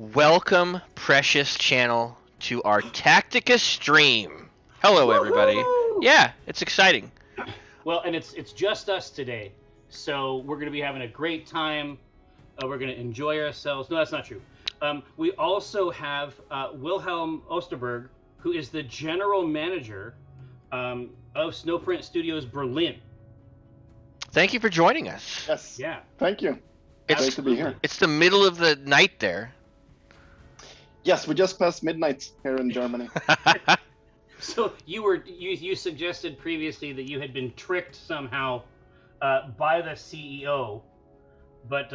Welcome, precious channel, to our Tacticus stream. Hello, everybody. Woohoo! Yeah, it's exciting. Well, and it's just us today, so we're going to be having a great time. We're going to enjoy ourselves. No, that's not true. We also have Wilhelm Österberg, who is the general manager of Snowprint Studios Berlin. Thank you for joining us. Yes. Yeah. Thank you. It's Great to be here. It's the middle of the night there. Yes, we just passed midnight here in Germany. So you suggested previously that you had been tricked somehow by the CEO, but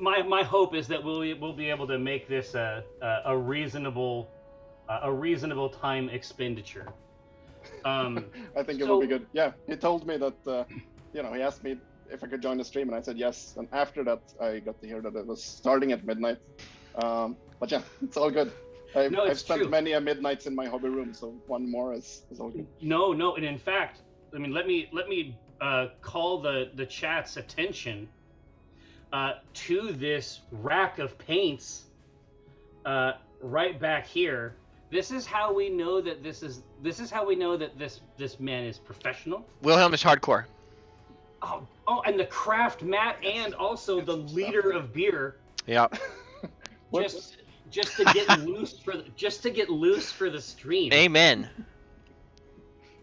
my hope is that we'll be able to make this a reasonable time expenditure. I think it will be good. Yeah, he told me that he asked me if I could join the stream, and I said yes. And after that, I got to hear that it was starting at midnight. But yeah, it's all good. I've spent many midnights in my hobby room, so one more is all good. No, and in fact, I mean, let me call the chat's attention to this rack of paints right back here. This is how we know that this man is professional. Wilhelm is hardcore. Oh, and the craft mat, and also the liter of beer. Yeah. Just to get loose for the stream. Amen.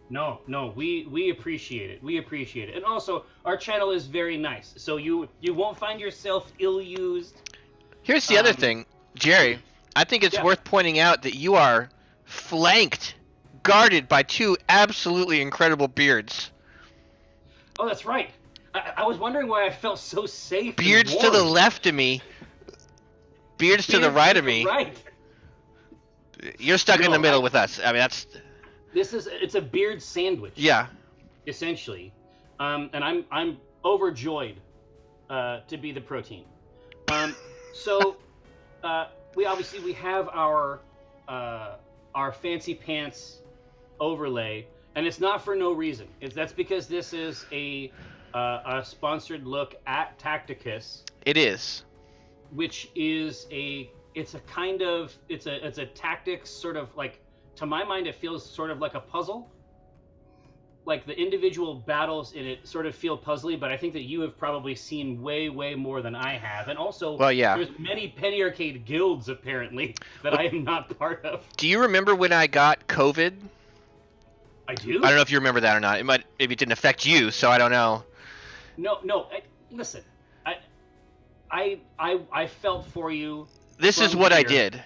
No, we appreciate it. We appreciate it. And also, our channel is very nice, so you won't find yourself ill-used. Here's the other thing, Jerry. I think it's worth pointing out that you are flanked, guarded by two absolutely incredible beards. Oh, that's right. I was wondering why I felt so safe. Beards to the left of me. Beards to the right of me. Right. You're stuck in the middle with us. I mean, that's. It's a beard sandwich. Yeah. Essentially, and I'm overjoyed to be the protein. So we have our fancy pants overlay, and it's not for no reason. That's because this is a sponsored look at Tacticus. It is. Which is it's a tactics sort of like, to my mind, it feels sort of like a puzzle. Like the individual battles in it sort of feel puzzly, but I think that you have probably seen way more than I have. And also, there's many Penny Arcade guilds apparently that I am not part of. Do you remember when I got COVID? I do. I don't know if you remember that or not. Maybe it didn't affect you, so I don't know. No. Listen. I felt for you. This is what I did.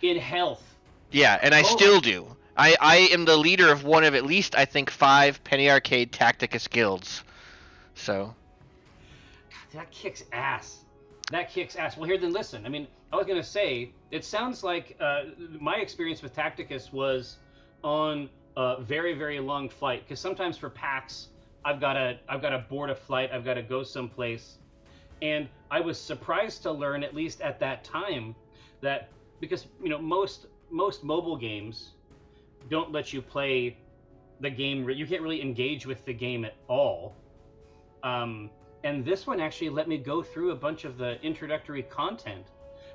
In health. Yeah, and I still do. I am the leader of one of at least, I think, 5 Penny Arcade Tacticus guilds. So. God, that kicks ass. Well, here, then listen. I mean, I was going to say, it sounds like my experience with Tacticus was on a very long flight. Because sometimes for PAX, I've got to board a flight. I've got to go someplace. And I was surprised to learn, at least at that time, that because most mobile games don't let you play the game. You can't really engage with the game at all. And this one actually let me go through a bunch of the introductory content.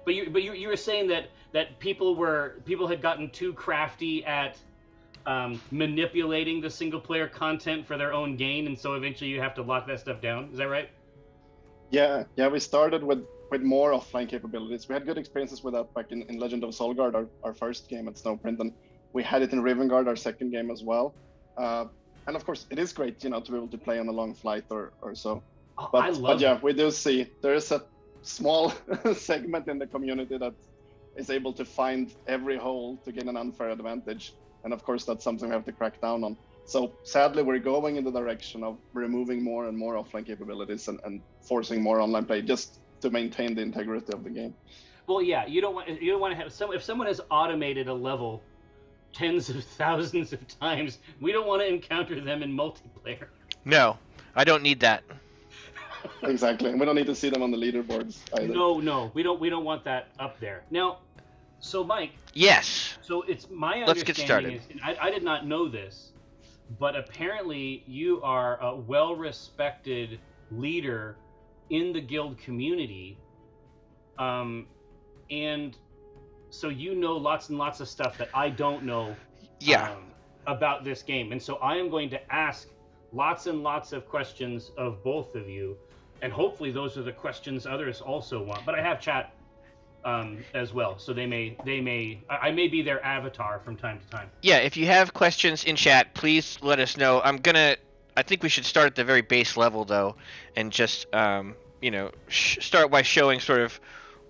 But you were saying that people had gotten too crafty at manipulating the single player content for their own gain, and so eventually you have to lock that stuff down. Is that right? Yeah. We started with more offline capabilities. We had good experiences with that back in Legend of Solgard, our first game at Snowprint, and we had it in Rivengard, our second game as well. And of course, it is great, to be able to play on a long flight or so. But yeah, we do see there is a small segment in the community that is able to find every hole to gain an unfair advantage. And of course, that's something we have to crack down on. So sadly, we're going in the direction of removing more and more offline capabilities and forcing more online play just to maintain the integrity of the game. Well, yeah, you don't want to have if someone has automated a level tens of thousands of times, we don't want to encounter them in multiplayer. No, I don't need that. Exactly, and we don't need to see them on the leaderboards either. No, we don't want that up there. Now, so Mike. Yes. So it's my understanding. Let's get started. I did not know this, but apparently you are a well-respected leader in the guild community. and so you know lots and lots of stuff that I don't know. Yeah. About this game, and so I am going to ask lots and lots of questions of both of you, and hopefully those are the questions others also want. But I have chat as well, so I may be their avatar from time to time. Yeah, if you have questions in chat, please let us know. I think we should start at the very base level though, and just start by showing sort of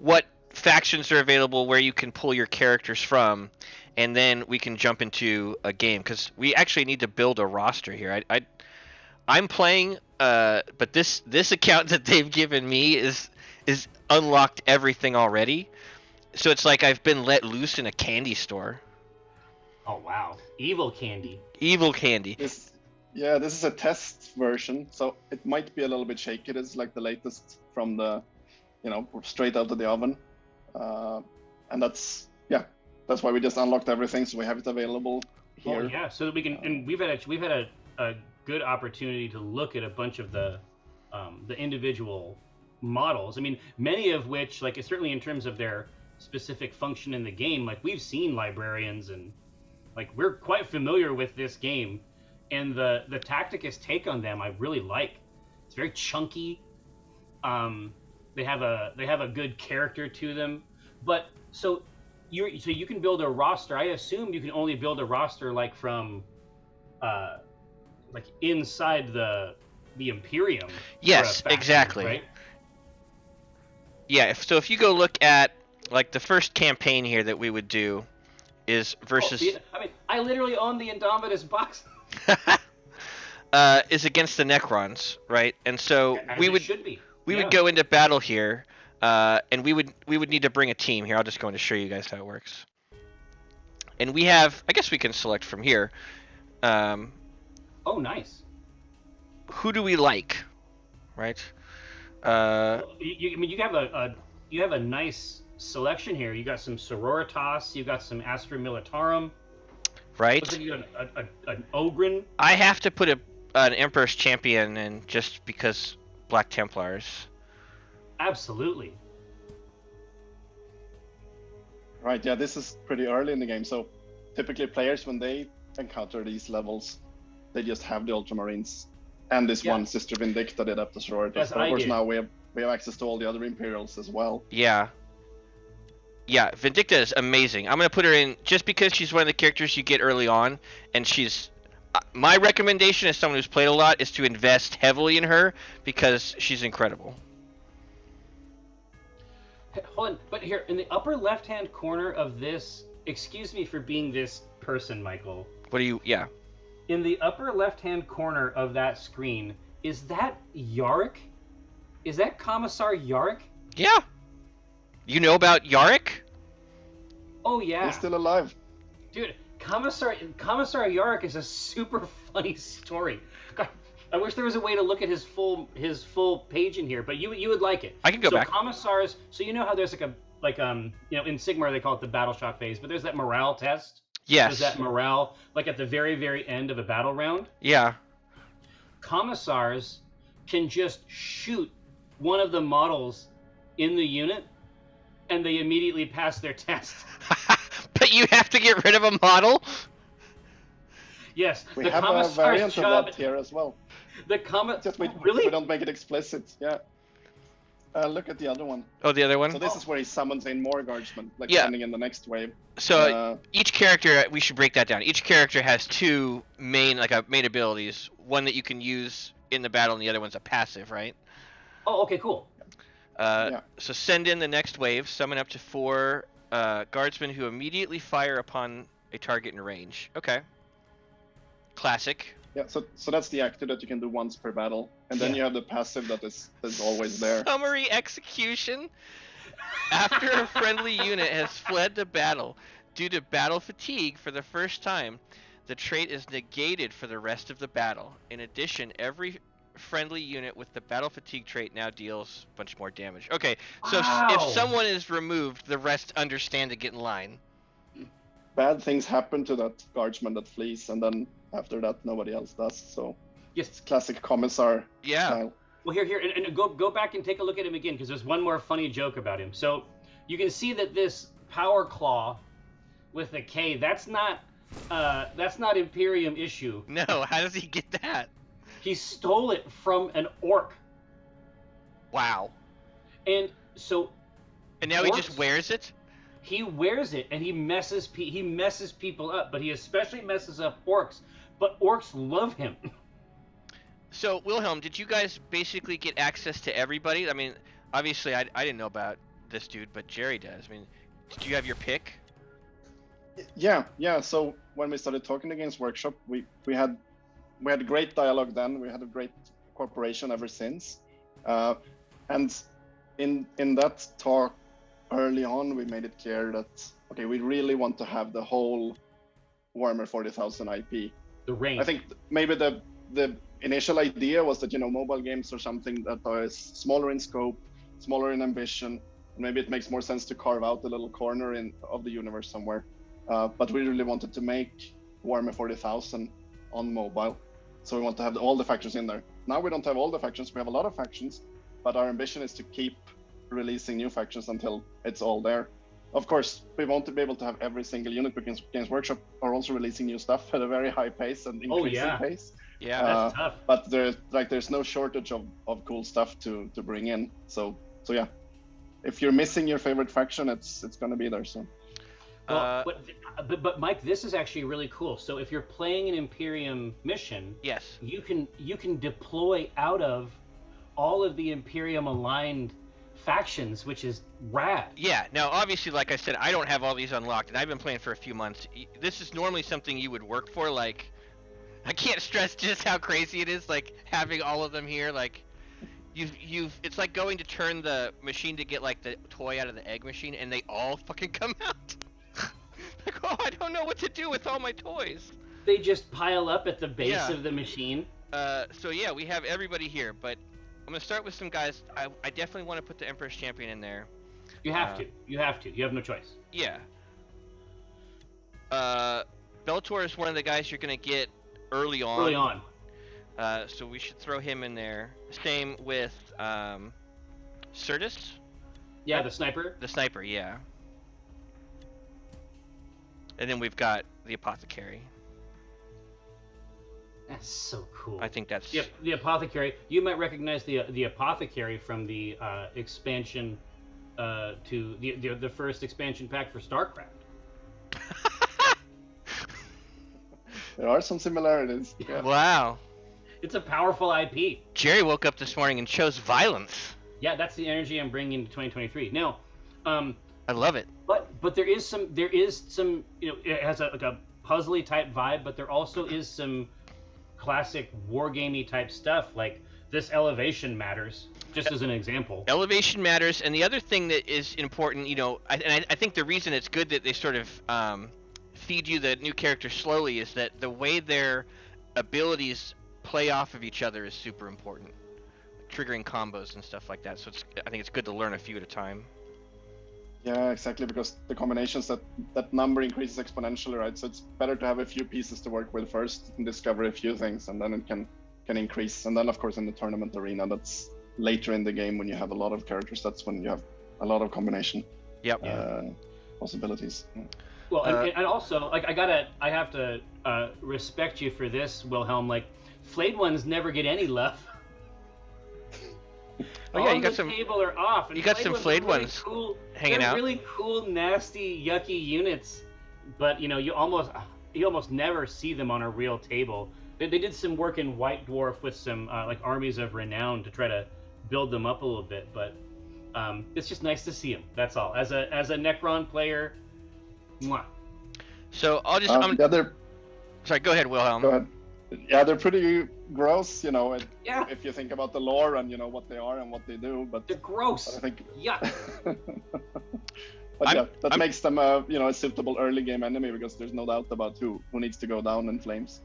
what factions are available, where you can pull your characters from, and then we can jump into a game, because we actually need to build a roster here. I'm playing, but this account that they've given me is unlocked everything already, so it's like I've been let loose in a candy store. Oh wow, evil candy. Evil candy. This is a test version, so it might be a little bit shaky. It's like the latest from the, straight out of the oven, and that's why we just unlocked everything, so we have it available here. Oh yeah, so that we can, and we've had a good opportunity to look at a bunch of the individual models. I mean, many of which, like certainly in terms of their specific function in the game, like we've seen librarians, and like we're quite familiar with this game, and the Tacticus take on them I really like. It's very chunky. They have a good character to them, but so you can build a roster. I assume you can only build a roster like from like inside the Imperium. Yes, faction, exactly. Right? Yeah, so if you go look at like the first campaign here that we would do is versus I literally own the Indomitus box. Is against the Necrons, right? And so we would go into battle here, and we would need to bring a team here. I'll just go in to show you guys how it works. And we have, I guess we can select from here. Oh, nice. Who do we like, right? You have a nice selection here. You got some Sororitas, you got some Astra Militarum. Right. Looks like you got an Ogren. I have to put an Emperor's Champion in just because Black Templars. Absolutely. Right, yeah, this is pretty early in the game, so typically players, when they encounter these levels, they just have the Ultramarines and this one Sister Vindicta did up the Sororitas. But of course now we have access to all the other Imperials as well. Yeah. Yeah, Vindicta is amazing. I'm going to put her in just because she's one of the characters you get early on, and she's... my recommendation as someone who's played a lot is to invest heavily in her because she's incredible. Hold on, but here, in the upper left-hand corner of this... Excuse me for being this person, Michael. What do you... Yeah. In the upper left-hand corner of that screen, is that Yarick? Is that Commissar Yarick? Yeah. You know about Yarick? Oh, yeah. He's still alive. Dude, Commissar Yarick is a super funny story. God, I wish there was a way to look at his full page in here, but you would like it. I can go back. So Commissars, so you know how there's in Sigmar they call it the battle shock phase, but there's that morale test. Yes. There's that morale, like at the very, very end of a battle round. Yeah. Commissars can just shoot one of the models in the unit, and they immediately pass their test. But you have to get rid of a model? Yes. We have a variant of that here as well. Just really? We don't make it explicit. Yeah. Look at the other one. Oh, the other one? So this is where he summons in more guardsmen, sending in the next wave. So each character, we should break that down. Each character has two main abilities. One that you can use in the battle, and the other one's a passive, right? Oh, okay, cool. So send in the next wave. Summon up to 4 guardsmen who immediately fire upon a target in range. Okay. Classic. Yeah, so that's the active that you can do once per battle, and then you have the passive that's always there. Summary execution. After a friendly unit has fled the battle due to battle fatigue for the first time, the trait is negated for the rest of the battle. In addition, every friendly unit with the battle fatigue trait now deals a bunch more damage. Okay, so if someone is removed, the rest understand to get in line. Bad things happen to that guardsman that flees, and then after that nobody else does. So yes, it's classic Commissar style. Well, here, and go back and take a look at him again, because there's one more funny joke about him. So you can see that this Power Claw with a K, that's not Imperium issue. No, how does he get that? He stole it from an orc. Wow. And so. And now he just wears it? He wears it, and he messes people up, but he especially messes up orcs. But orcs love him. So, Wilhelm, did you guys basically get access to everybody? I mean, obviously, I didn't know about this dude, but Jerry does. I mean, did you have your pick? Yeah. So when we started talking to Games Workshop, we had great dialogue then. We had a great cooperation ever since. And in that talk early on, we made it clear that okay, we really want to have the whole Warhammer 40,000 IP. The range. I think maybe the initial idea was that mobile games are something that is smaller in scope, smaller in ambition. Maybe it makes more sense to carve out a little corner of the universe somewhere. But we really wanted to make Warhammer 40,000 on mobile. So we want to have all the factions in there. Now we don't have all the factions, we have a lot of factions, but our ambition is to keep releasing new factions until it's all there. Of course, we want to be able to have every single unit, because Games Workshop are also releasing new stuff at a very high pace and increasing pace. Yeah, that's tough. But there's no shortage of cool stuff to bring in. So yeah, if you're missing your favorite faction, it's gonna be there soon. Well, but Mike, this is actually really cool. So if you're playing an Imperium mission, yes, you can deploy out of all of the Imperium aligned factions, which is rad. Yeah. Now, obviously, like I said, I don't have all these unlocked, and I've been playing for a few months. This is normally something you would work for. Like, I can't stress just how crazy it is. Like having all of them here. Like, it's like going to turn the machine to get like the toy out of the egg machine, and they all fucking come out. Like, oh, I don't know what to do with all my toys. They just pile up at the base of the machine. So yeah, we have everybody here, but I'm gonna start with some guys. I definitely want to put the Emperor's Champion in there. You have to. You have to. You have no choice. Yeah. Bellator is one of the guys you're gonna get early on. Early on. So we should throw him in there. Same with Certus. Yeah, the sniper. The sniper, yeah. And then we've got the Apothecary. That's so cool. I think that's... Yep, the Apothecary. You might recognize the Apothecary from the expansion to the first expansion pack for StarCraft. There are some similarities. Yeah. Wow. It's a powerful IP. Jerry woke up this morning and chose violence. Yeah, that's the energy I'm bringing into 2023. Now, I love it. But there is some it has a puzzly type vibe, but there also is some classic wargamey type stuff, like this elevation matters, just as an example. Elevation matters, and the other thing that is important, I think the reason it's good that they sort of feed you the new characters slowly is that the way their abilities play off of each other is super important, like triggering combos and stuff like that. So I think it's good to learn a few at a time. Yeah, exactly, because the combinations that number increases exponentially, right? So it's better to have a few pieces to work with first and discover a few things, and then it can increase. And then, of course, in the tournament arena, that's later in the game when you have a lot of characters. That's when you have a lot of combination. Yep. Possibilities. Yeah. Well, and also, like, I have to respect you for this, Wilhelm. Like, flayed ones never get any love. Oh yeah, you got some. Table are off. And you got some flayed ones hanging out. They're really cool, nasty, yucky units, but you almost never see them on a real table. They did some work in White Dwarf with some like armies of renown to try to build them up a little bit, but it's just nice to see them. That's all. As a Necron player, mwah. So I'll just. Sorry, go ahead, Wilhelm. Go ahead. Yeah, they're pretty gross, Yeah. If you think about the lore and what they are and what they do, but they're gross. But I think, yeah. But that makes them a suitable early game enemy, because there's no doubt about who needs to go down in flames.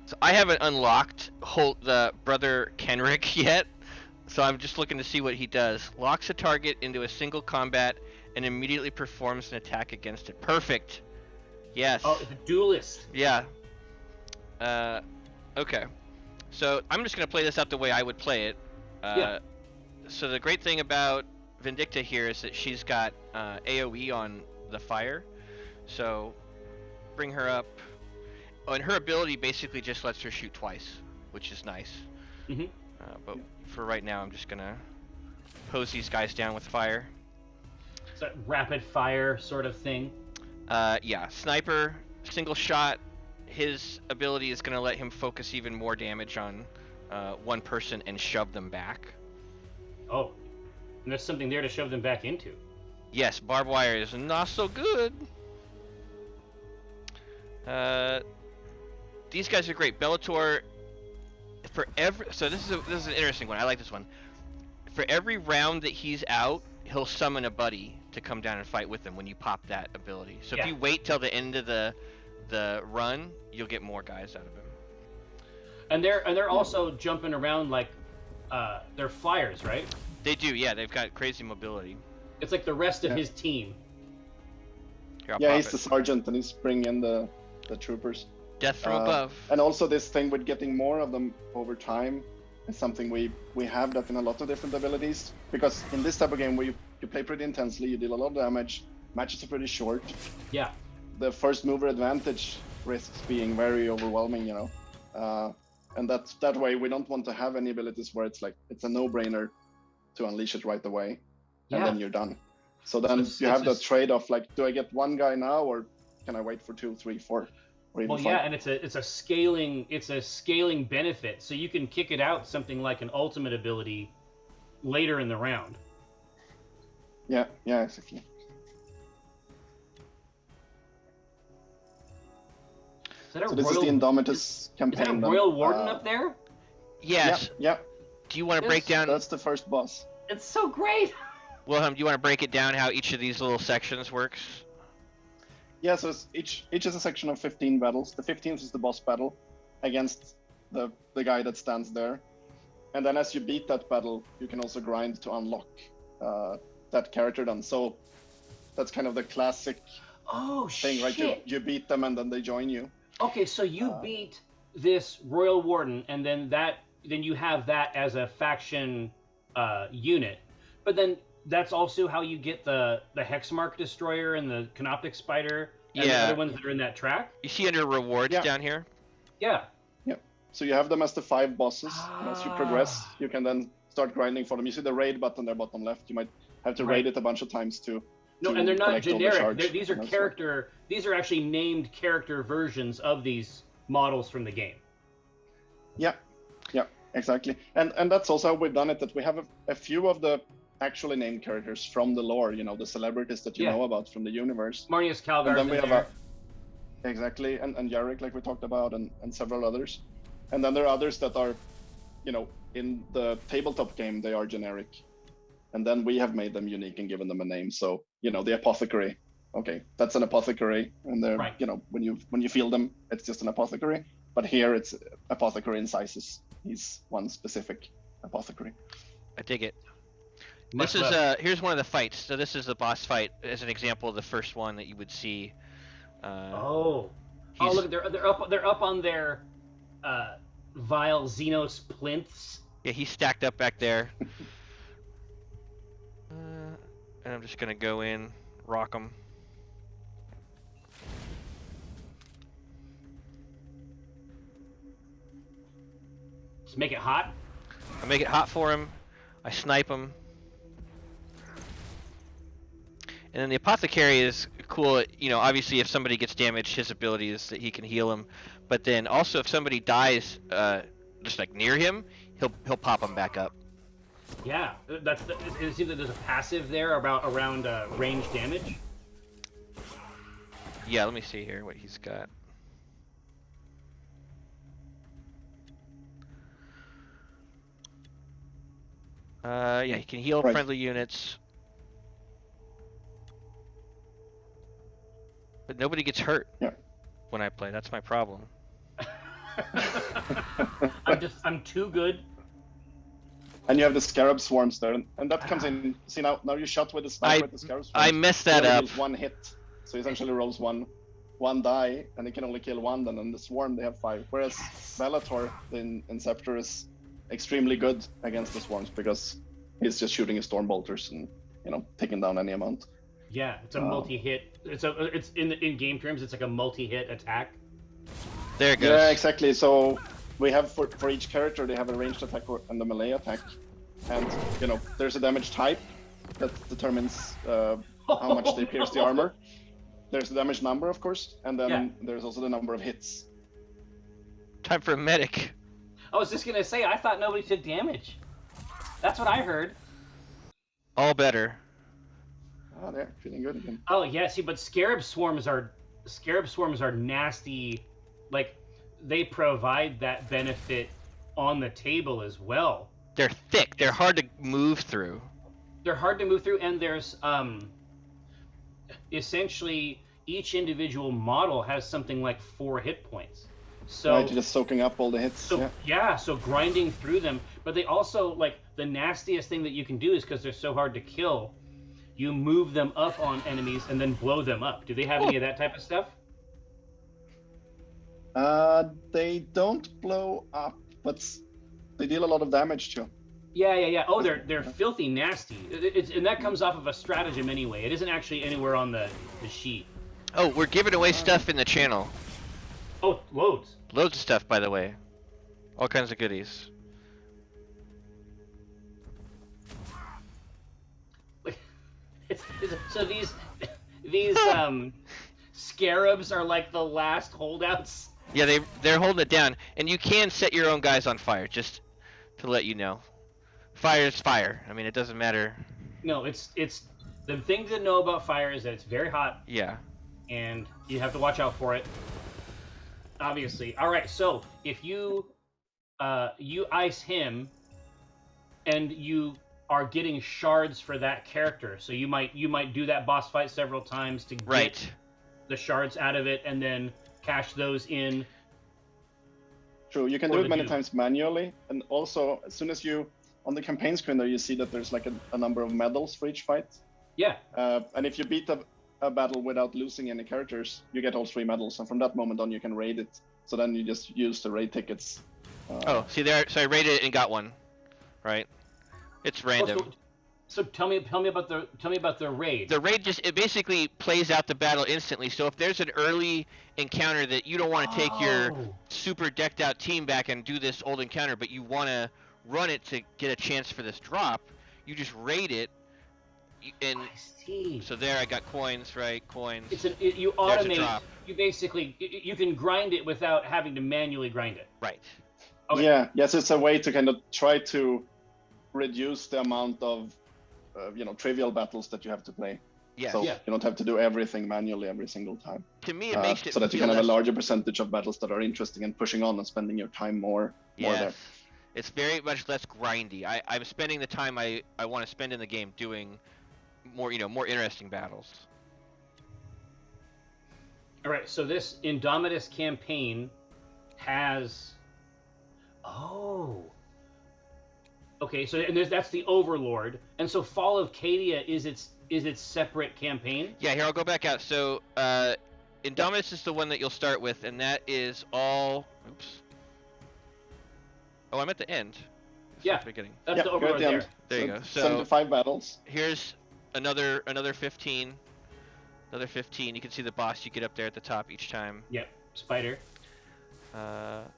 So I haven't unlocked the brother Kenrick yet, so I'm just looking to see what he does. Locks a target into a single combat and immediately performs an attack against it. Perfect. Yes. Oh, the duelist. Yeah. Okay. So I'm just gonna play this out the way I would play it. Yeah. So the great thing about Vindicta here is that she's got AoE on the fire, so bring her up. Oh, and her ability basically just lets her shoot twice, which is nice. Mm-hmm. But for right now, I'm just gonna hose these guys down with fire. It's a rapid fire sort of thing. Yeah, sniper, single shot. His ability is gonna let him focus even more damage on one person and shove them back. Oh, and there's something there to shove them back into. Yes, barbed wire is not so good. These guys are great. Bellator, so this is an interesting one. I like this one. For every round that he's out, he'll summon a buddy to come down and fight with him when you pop that ability. So if you wait till the end of the run, you'll get more guys out of him. And they're also jumping around like they're flyers, right? They do, yeah. They've got crazy mobility. It's like the rest of his team. Here, he's the sergeant, and he's bringing in the troopers. Death from above. And also this thing with getting more of them over time is something we have that in a lot of different abilities. Because in this type of game where you play pretty intensely, you deal a lot of damage, matches are pretty short. Yeah. The first mover advantage risks being very overwhelming, and that way we don't want to have any abilities where it's like it's a no-brainer to unleash it right away, and then you're done. So then you have that trade-off, like, do I get one guy now, or can I wait for 2, 3, 4, or even 5? Yeah, and it's a scaling benefit, so you can kick it out something like an ultimate ability later in the round. Yeah, exactly. So this is the Indomitus campaign. Is that a Royal Warden up there? Yes. Yeah. Do you want to break down? That's the first boss. It's so great. Wilhelm, do you want to break it down how each of these little sections works? Yeah, so each is a section of 15 battles. The 15th is the boss battle against the guy that stands there. And then as you beat that battle, you can also grind to unlock that character then. So that's kind of the classic thing, right? You beat them and then they join you. Okay, so you beat this Royal Warden, and then you have that as a faction unit. But then that's also how you get the Hexmark Destroyer and the Canoptic Spider and the other ones that are in that track. You see under rewards down here? Yeah. So you have them as the 5 bosses, and as you progress, you can then start grinding for them. You see the raid button there bottom left. You might have to raid it a bunch of times to and they're not generic. These are actually named character versions of these models from the game. Yeah, exactly. And that's also how we've done it, that we have a few of the actually named characters from the lore, the celebrities that you know about from the universe. Marnius Calgar. And then we have exactly, and Yarrick, like we talked about, and several others. And then there are others that are, in the tabletop game, they are generic. And then we have made them unique and given them a name. So, the apothecary. Okay, that's an apothecary. And they're, when you feel them, it's just an apothecary. But here it's apothecary incisors. He's one specific apothecary. I dig it. This is here's one of the fights. So this is the boss fight as an example of the first one that you would see. Look, they're up on their vile Xenos plinths. Yeah, he's stacked up back there. And I'm just gonna go in, rock him. Just make it hot. I make it hot for him. I snipe him. And then the apothecary is cool. Obviously, if somebody gets damaged, his ability is that he can heal him. But then also, if somebody dies, just like near him, he'll pop him back up. Yeah, it seems that there's a passive there around range damage. Yeah, let me see here what he's got. Yeah, he can heal friendly units. But nobody gets hurt when I play. That's my problem. I'm too good. And you have the scarab swarms there, and that comes in. See now you shot with the sniper with the scarab swarms. I messed that up. One hit, so he essentially rolls one die, and he can only kill one. Then in the swarm they have 5. Whereas Bellator in Scepter is extremely good against the swarms because he's just shooting his storm bolters and taking down any amount. Yeah, it's a multi-hit. It's in game terms, it's like a multi-hit attack. There it goes. Yeah, exactly. So we have for each character they have a ranged attack and a melee attack, and there's a damage type that determines how much they pierce the armor. There's the damage number, of course, and then there's also the number of hits. Time for a medic. I was just gonna say, I thought nobody took damage. That's what I heard. All better. Oh, they're feeling good again. Oh yeah, see, but scarab swarms are nasty. Like, they provide that benefit on the table as well. They're thick. They're hard to move through. They're hard to move through, and there's essentially each individual model has something like 4 hit points. So right, you're just soaking up all the hits. So grinding through them. But they also, like, the nastiest thing that you can do is, because they're so hard to kill, you move them up on enemies and then blow them up. Do they have any of that type of stuff? They don't blow up, but they deal a lot of damage too. Yeah. Oh, they're filthy nasty. And that comes off of a stratagem anyway. It isn't actually anywhere on the sheet. Oh, we're giving away stuff in the channel. Oh, loads. Loads of stuff, by the way. All kinds of goodies. So these scarabs are like the last holdouts. Yeah, they're holding it down, and you can set your own guys on fire, just to let you know. Fire is fire. I mean, it doesn't matter. No, it's the thing to know about fire is that it's very hot. Yeah. And you have to watch out for it. Obviously. All right. So if you ice him, and you are getting shards for that character, so you might do that boss fight several times to get the shards out of it, and then cash those in. True, you can do it many times manually, and also as soon as on the campaign screen there, you see that there's like a number of medals for each fight. Yeah. And if you beat a battle without losing any characters, you get all 3 medals, and from that moment on you can raid it. So then you just use the raid tickets. Oh, see there. So I raided it and got one, right? It's random. So tell me about the raid. The raid it basically plays out the battle instantly. So if there's an early encounter that you don't want to take your super decked out team back and do this old encounter, but you want to run it to get a chance for this drop, you just raid it. And I see. So there I got coins, right? Coins. You automate. You basically you can grind it without having to manually grind it. Right. Okay. Yeah. Yes, it's a way to kind of try to reduce the amount of trivial battles that you have to play. Yeah. So you don't have to do everything manually every single time. To me, it makes it so that you can have a larger percentage of battles that are interesting and pushing on and spending your time more there. It's very much less grindy. I'm spending the time I want to spend in the game doing more interesting battles. All right, so this Indomitus campaign has okay, so that's the Overlord, and so Fall of Cadia is its separate campaign. Yeah, here I'll go back out. So Indomitus is the one that you'll start with, and that is all. Oops. Oh, I'm at the end. That's beginning. That's the Overlord there. There you go. So 75 battles. Here's another 15. Another 15. You can see the boss you get up there at the top each time. Yep. Spider.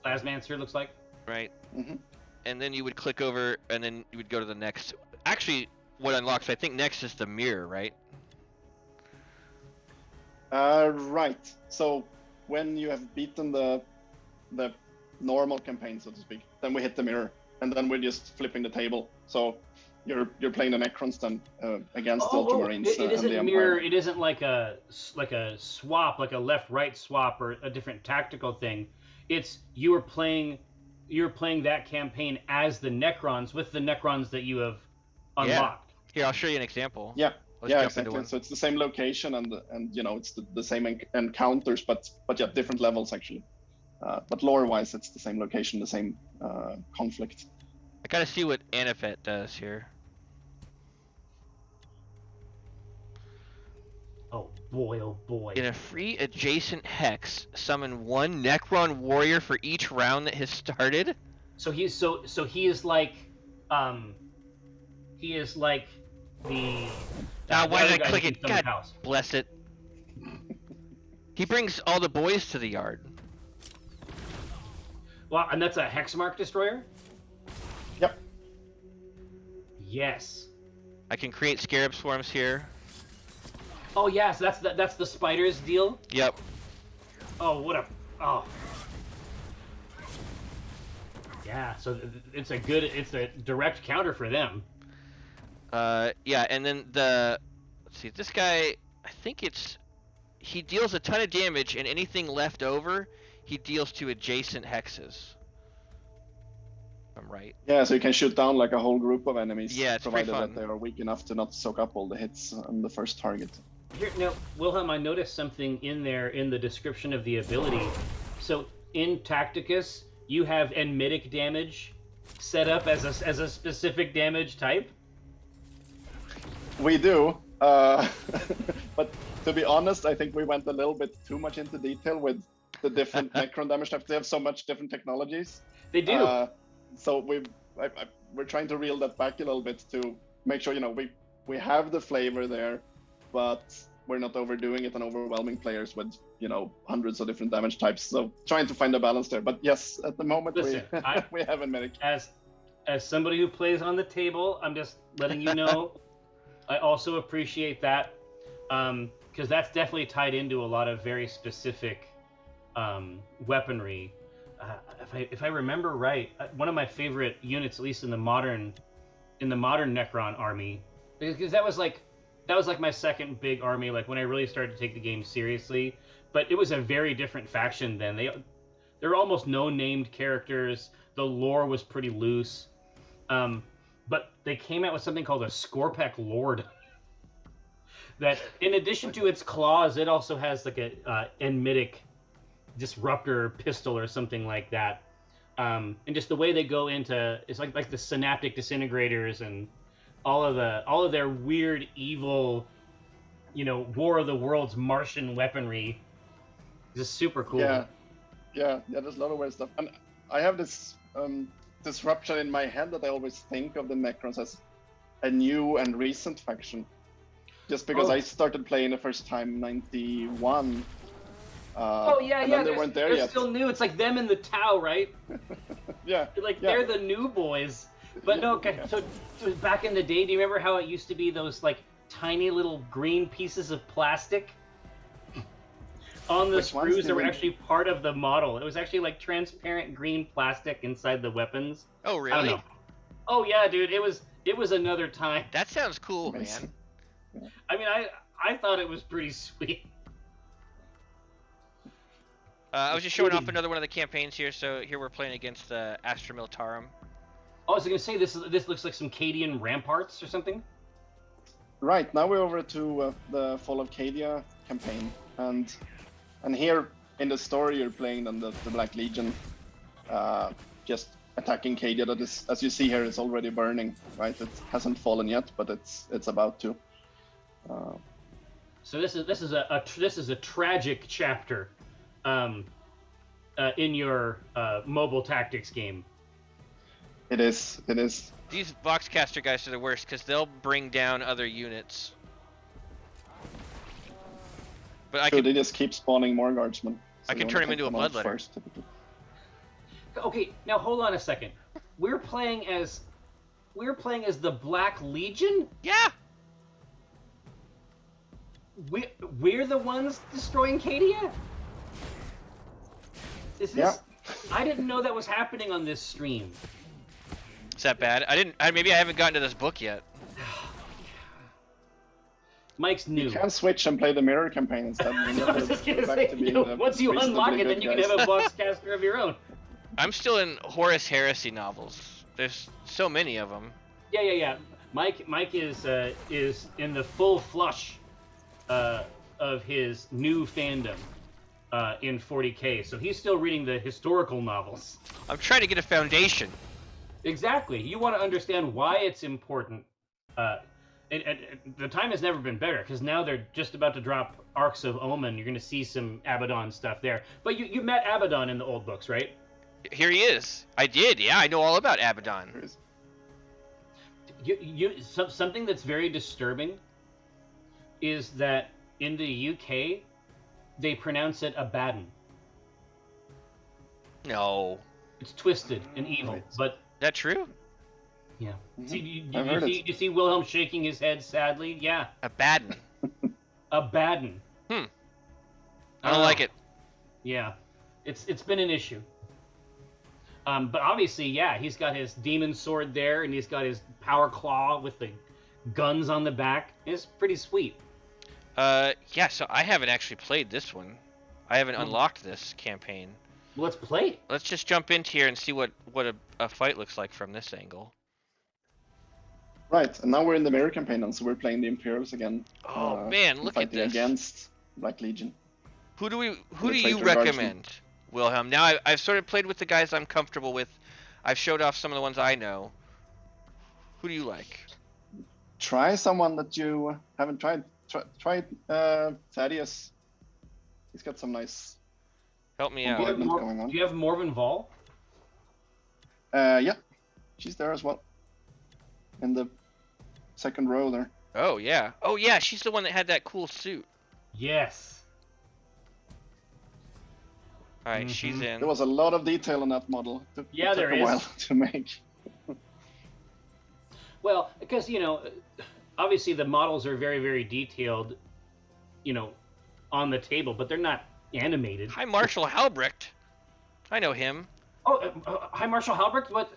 Plasmancer looks like. Right. Mm-hmm. And then you would click over, and then you would go to the next. Actually, what unlocks, I think next is the mirror, right? Right. So when you have beaten the normal campaign, so to speak, then we hit the mirror, and then we're just flipping the table. So you're playing the Necrons then against the Ultramarines. It isn't and the mirror. Empire. It isn't like a swap, like a left-right swap or a different tactical thing. It's you're playing that campaign as the Necrons with the Necrons that you have unlocked. Here, I'll show you an example. Yeah. Let's jump into exactly. one. So it's the same location and it's the same encounters, but different levels actually. But lore-wise, it's the same location, the same conflict. I gotta see what Anifet does here. Oh boy. In a free adjacent hex, summon one Necron warrior for each round that has started. So he is like the Ah, the why other did I guy click who it? can summon God house. bless it. He brings all the boys to the yard. Well, and that's a Hexmark destroyer? Yep. Yes. I can create scarab swarms here. Oh yes, that's the spiders deal. Yep. Oh, what a oh. Yeah, so it's a direct counter for them. Yeah, and then let's see, this guy, I think he deals a ton of damage, and anything left over, he deals to adjacent hexes. If I'm right. Yeah, so you can shoot down like a whole group of enemies, Yeah, it's pretty provided fun. that they are weak enough to not soak up all the hits on the first target. Here, now, Wilhelm, I noticed something in there in the description of the ability. So in Tacticus, you have enmitic damage set up as a specific damage type. We do, but to be honest, I think we went a little bit too much into detail with the different Necron damage types. They have so much different technologies. They do. So we're trying to reel that back a little bit to make sure, we have the flavor there, but we're not overdoing it and overwhelming players with, hundreds of different damage types. So trying to find a balance there. But yes, at the moment, Listen, we have a medic. As somebody who plays on the table, I'm just letting you know, I also appreciate that, because that's definitely tied into a lot of very specific weaponry. If I remember right, one of my favorite units, at least in the modern Necron army, because that was like my second big army, like when I really started to take the game seriously. But it was a very different faction then. There were almost no named characters. The lore was pretty loose. But they came out with something called a Scorpek Lord. That, in addition to its claws, it also has like a enmitic disruptor pistol or something like that. And just the way they go into, it's like the synaptic disintegrators and all of their weird, evil, War of the Worlds Martian weaponry. Just super cool. Yeah, there's a lot of weird stuff. And I have this disruption in my head that I always think of the Necrons as a new and recent faction. Just because I started playing the first time 91. They weren't there they're yet. Still new. It's like them and the Tau, right? Yeah. They're the new boys. But no, okay. So back in the day, do you remember how it used to be those like tiny little green pieces of plastic on the screws that were actually part of the model? It was actually like transparent green plastic inside the weapons. Oh, really? I don't know. Oh yeah, dude. It was another time. That sounds cool, man. I mean, I thought it was pretty sweet. I was just showing off another one of the campaigns here. So here we're playing against the Astra Militarum. Oh, I was gonna say this looks like some Cadian ramparts or something. Right, now we're over to the Fall of Cadia campaign, and here in the story you're playing then the Black Legion, just attacking Cadia. That is, as you see here, it's already burning. Right, it hasn't fallen yet, but it's about to. So this is a tragic chapter, in your mobile tactics game. It is. These Voxcaster guys are the worst because they'll bring down other units. But they just keep spawning more guardsmen. So I can turn them into a bloodletter. Okay, now hold on a second. We're playing as the Black Legion? Yeah. We're the ones destroying Cadia? Is this? Yeah. I didn't know that was happening on this stream. Is that bad? Maybe I haven't gotten to this book yet. Mike's new. You can switch and play the mirror campaign instead. I was just gonna say, once you unlock it, then you can have a Voxcaster of your own. I'm still in Horus Heresy novels. There's so many of them. Yeah. Mike is in the full flush of his new fandom in 40k, so he's still reading the historical novels. I'm trying to get a foundation. Exactly. You want to understand why it's important. And the time has never been better, because now they're just about to drop Arcs of Omen. You're going to see some Abaddon stuff there. But you met Abaddon in the old books, right? Here he is. I did. Yeah, I know all about Abaddon. Something that's very disturbing is that in the UK, they pronounce it Abaddon. No. It's twisted and evil, Right. but That true? yeah. Mhm. See, I've heard it. you see Wilhelm shaking his head sadly? Yeah, Abaddon. Abaddon. I don't like it. Yeah, it's been an issue. But obviously, yeah, he's got his demon sword there, and he's got his power claw with the guns on the back. It's pretty sweet. Yeah, so I haven't actually played this one. I haven't unlocked this campaign. Well, let's play it. Let's just jump into here and see what a fight looks like from this angle. Right, and now we're in the mirror campaign, and so we're playing the Imperials again. Oh man, look at fighting this. against Black Legion. Who do The you traitor recommend, Wilhelm? Now I've sort of played with the guys I'm comfortable with. I've showed off some of the ones I know. Who do you like? Try someone that you haven't tried. Try Thaddeus. He's got some nice. Help me Do you out. have, going on. do you have Morven Vol? Yeah, she's there as well. In the second row there. Oh yeah. Oh yeah, she's the one that had that cool suit. Yes. All right, she's in. There was a lot of detail on that model. Yeah, it took there a is. while to make. Well, because obviously the models are very, very detailed, on the table, but they're not animated. Hi, Marshal Halbrecht. I know him. Oh, hi, Marshal Halbrecht. What?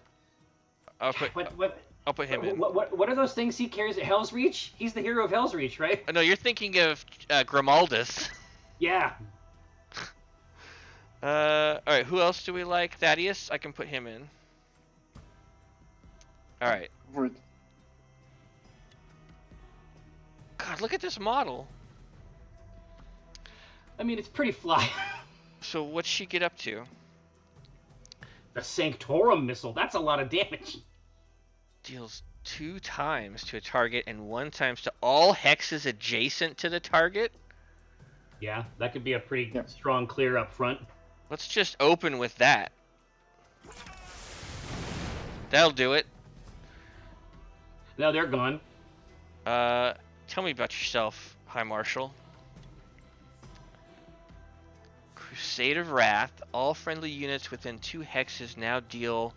I'll put him in. What are those things he carries at Hell's Reach? He's the hero of Hell's Reach, right? No, you're thinking of Grimaldus. Yeah. All right, who else do we like? Thaddeus, I can put him in. All right. God, look at this model. I mean, it's pretty fly. So what's she get up to? The Sanctorum missile. That's a lot of damage. Deals 2 times to a target and 1 times to all hexes adjacent to the target. Yeah, that could be a pretty strong clear up front. Let's just open with that. That'll do it. Now they're gone. Tell me about yourself, High Marshal. Crusade of Wrath. All friendly units within 2 hexes now deal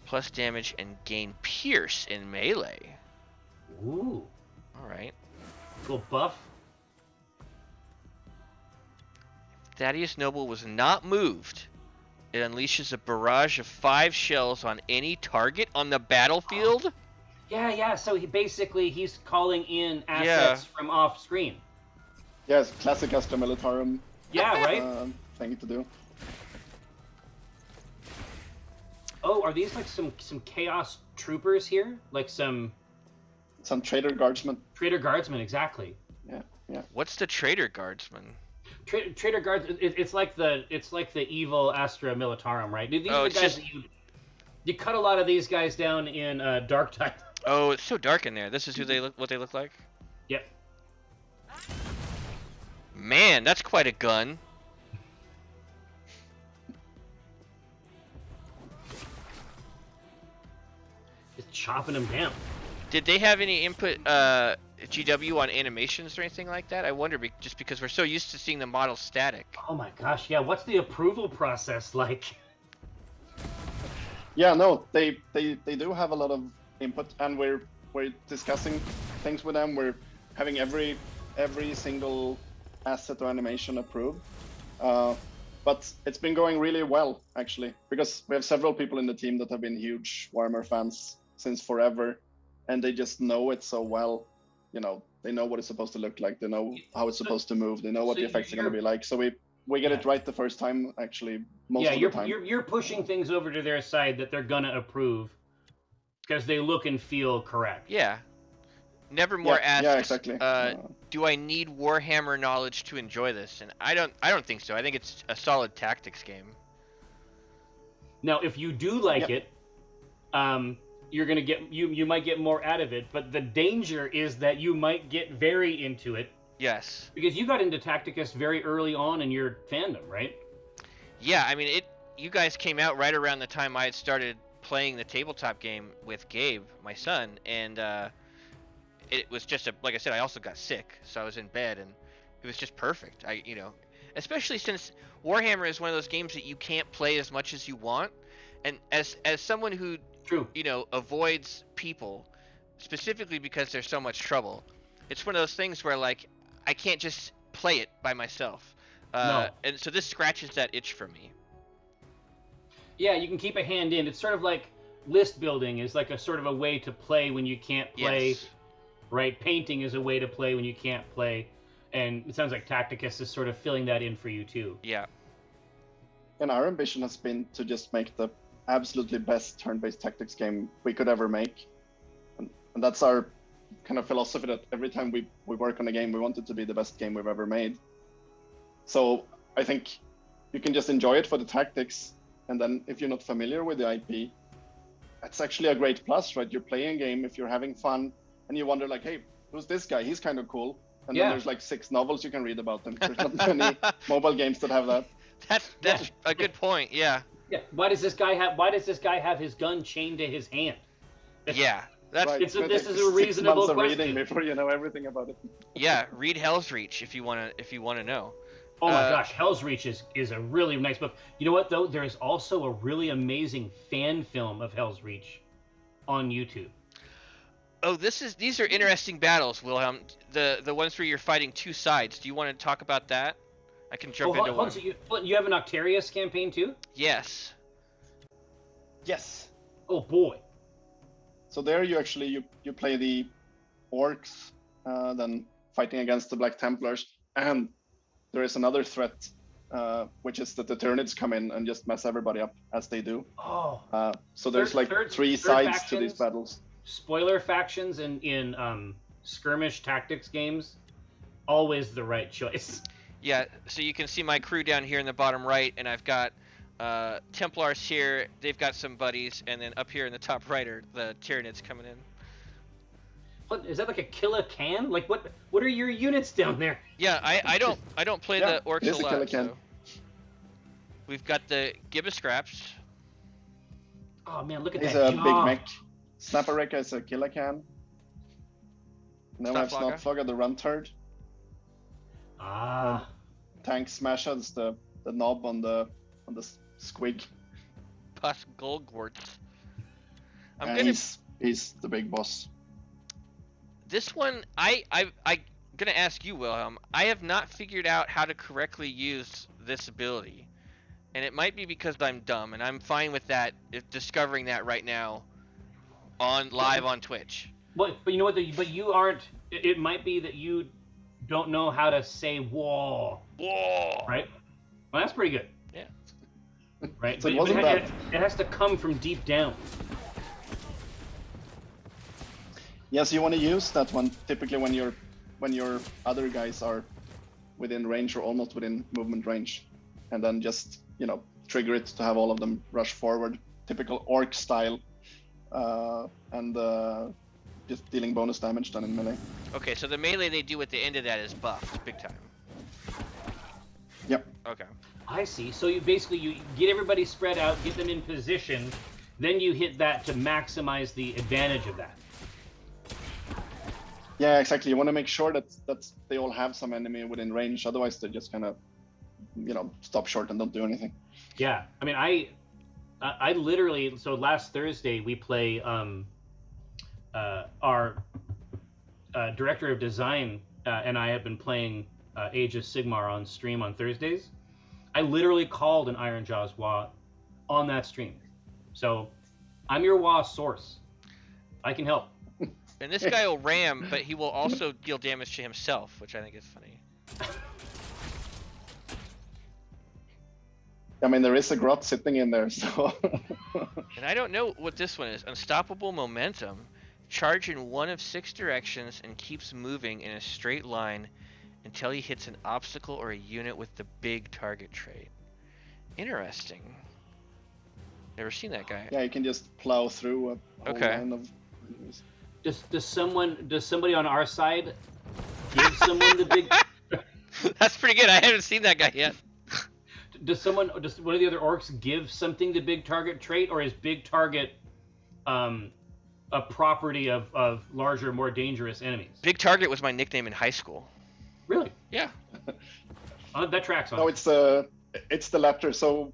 plus damage and gain pierce in melee. Ooh. Alright. Cool buff. Thaddeus Noble was not moved. It unleashes a barrage of 5 shells on any target on the battlefield. Yeah. So he's calling in assets from off screen. Yes, classic Astra Militarum. Yeah, right. Thing to do. Oh, are these like some chaos troopers here? Like some Traitor Guardsmen. traitor guardsmen, exactly. Yeah. What's the Traitor Guardsman? Traitor guards. It's like the evil Astra Militarum, right? These are the guys that you cut a lot of these guys down in Dark Tide. Oh, it's so dark in there. This is what they look like? Yep. Man, that's quite a gun. Just chopping them down. Did they have any input GW on animations or anything like that? I wonder, just because we're so used to seeing the model static. Oh my gosh, yeah. What's the approval process like? Yeah, no, they do have a lot of input, and we're discussing things with them. We're having every single asset or animation approved. But it's been going really well, actually, because we have several people in the team that have been huge Warhammer fans since forever, and they just know it so well. They know what it's supposed to look like. They know how it's supposed to move. They know what the effects are going to be like. So we get it right the first time, actually, most of the time. You're pushing things over to their side that they're going to approve because they look and feel correct. Yeah. Nevermore asks, yeah, exactly. do I need Warhammer knowledge to enjoy this? And I don't think so. I think it's a solid tactics game. Now, if you do like it, you're gonna get you might get more out of it. But the danger is that you might get very into it. Yes. Because you got into Tacticus very early on in your fandom, right? Yeah, I mean you guys came out right around the time I had started playing the tabletop game with Gabe, my son, and it was just like I said, I also got sick, so I was in bed, and it was just perfect. Especially since Warhammer is one of those games that you can't play as much as you want, and as someone who True. avoids people specifically because there's so much trouble, it's one of those things where like I can't just play it by myself. No. And so this scratches that itch for me. Yeah, you can keep a hand in. It's sort of like list building is like a sort of a way to play when you can't play. Yes. Right? Painting is a way to play when you can't play. And it sounds like Tacticus is sort of filling that in for you too. Yeah. And our ambition has been to just make the absolutely best turn-based tactics game we could ever make. And that's our kind of philosophy, that every time we work on a game, we want it to be the best game we've ever made. So I think you can just enjoy it for the tactics. And then if you're not familiar with the IP, that's actually a great plus, right? You're playing a game, if you're having fun, and you wonder like, hey, who's this guy? He's kind of cool. And then there's like 6 novels you can read about them. There's not many mobile games that have that. That's a good point. Yeah. Yeah. Why does this guy have his gun chained to his hand? Yeah. That's Right. This is a 6 reasonable months of question. reading before you know everything about it. yeah. Read Hell's Reach if you wanna know. Oh my gosh, Hell's Reach is a really nice book. You know what though? There is also a really amazing fan film of Hell's Reach on YouTube. Oh, these are interesting battles, Wilhelm. The ones where you're fighting 2 sides. Do you want to talk about that? I can jump into one. So you have an Octarius campaign too? Yes. Yes. Oh boy. So there you actually you play the orcs, then fighting against the Black Templars, and there is another threat, which is that the Tyranids come in and just mess everybody up as they do. Oh. So there's three sides to these battles. Spoiler factions in skirmish tactics games, always the right choice. Yeah. So you can see my crew down here in the bottom right, and I've got Templars here. They've got some buddies, and then up here in the top right are the Tyranids coming in. What is that, like a killer can? Like what are your units down there? Yeah, I don't play the orcs it is a lot. a Killican. So. We've got the Gibbous Scraps. Oh man, look at He's that a jaw. big mech. Snapper Rekka is a Killican. Then we have Snotflogger. Snotflogger, the Run Turd. Ah. Tank Smasher is the knob on the squig. Pus Golgwarts. I'm And gonna. he's the big boss. This one, I'm gonna ask you, Wilhelm. I have not figured out how to correctly use this ability, and it might be because I'm dumb, and I'm fine with that. Discovering that right now, live on Twitch. But you know what? But you aren't. It might be that you don't know how to say "whoa." Whoa! Right. Well, that's pretty good. Yeah. Right. So but it wasn't bad. it has to come from deep down. Yes, you want to use that one typically when your other guys are within range or almost within movement range, and then just trigger it to have all of them rush forward, typical orc style, and just dealing bonus damage done in melee. Okay, so the melee they do at the end of that is buffed big time. Yep. Okay. I see. So you get everybody spread out, get them in position, then you hit that to maximize the advantage of that. Yeah, exactly. You want to make sure that they all have some enemy within range. Otherwise, they just kind of, stop short and don't do anything. Yeah, I mean, I literally. So last Thursday we play our director of design and I have been playing Age of Sigmar on stream on Thursdays. I literally called an Iron Jaws WA on that stream. So I'm your WA source. I can help. And this guy will ram, but he will also deal damage to himself, which I think is funny. I mean, there is a grot sitting in there, so. And I don't know what this one is. Unstoppable momentum. Charge in one of 6 directions and keeps moving in a straight line until he hits an obstacle or a unit with the big target trait. Interesting. Never seen that guy. Yeah, you can just plow through a whole line of. Does somebody on our side give someone the big? That's pretty good. I haven't seen that guy yet. Does one of the other orcs give something the big target trait, or is big target a property of larger, more dangerous enemies. Big Target was my nickname in high school. Really? Yeah. That tracks on. No, it's the latter. So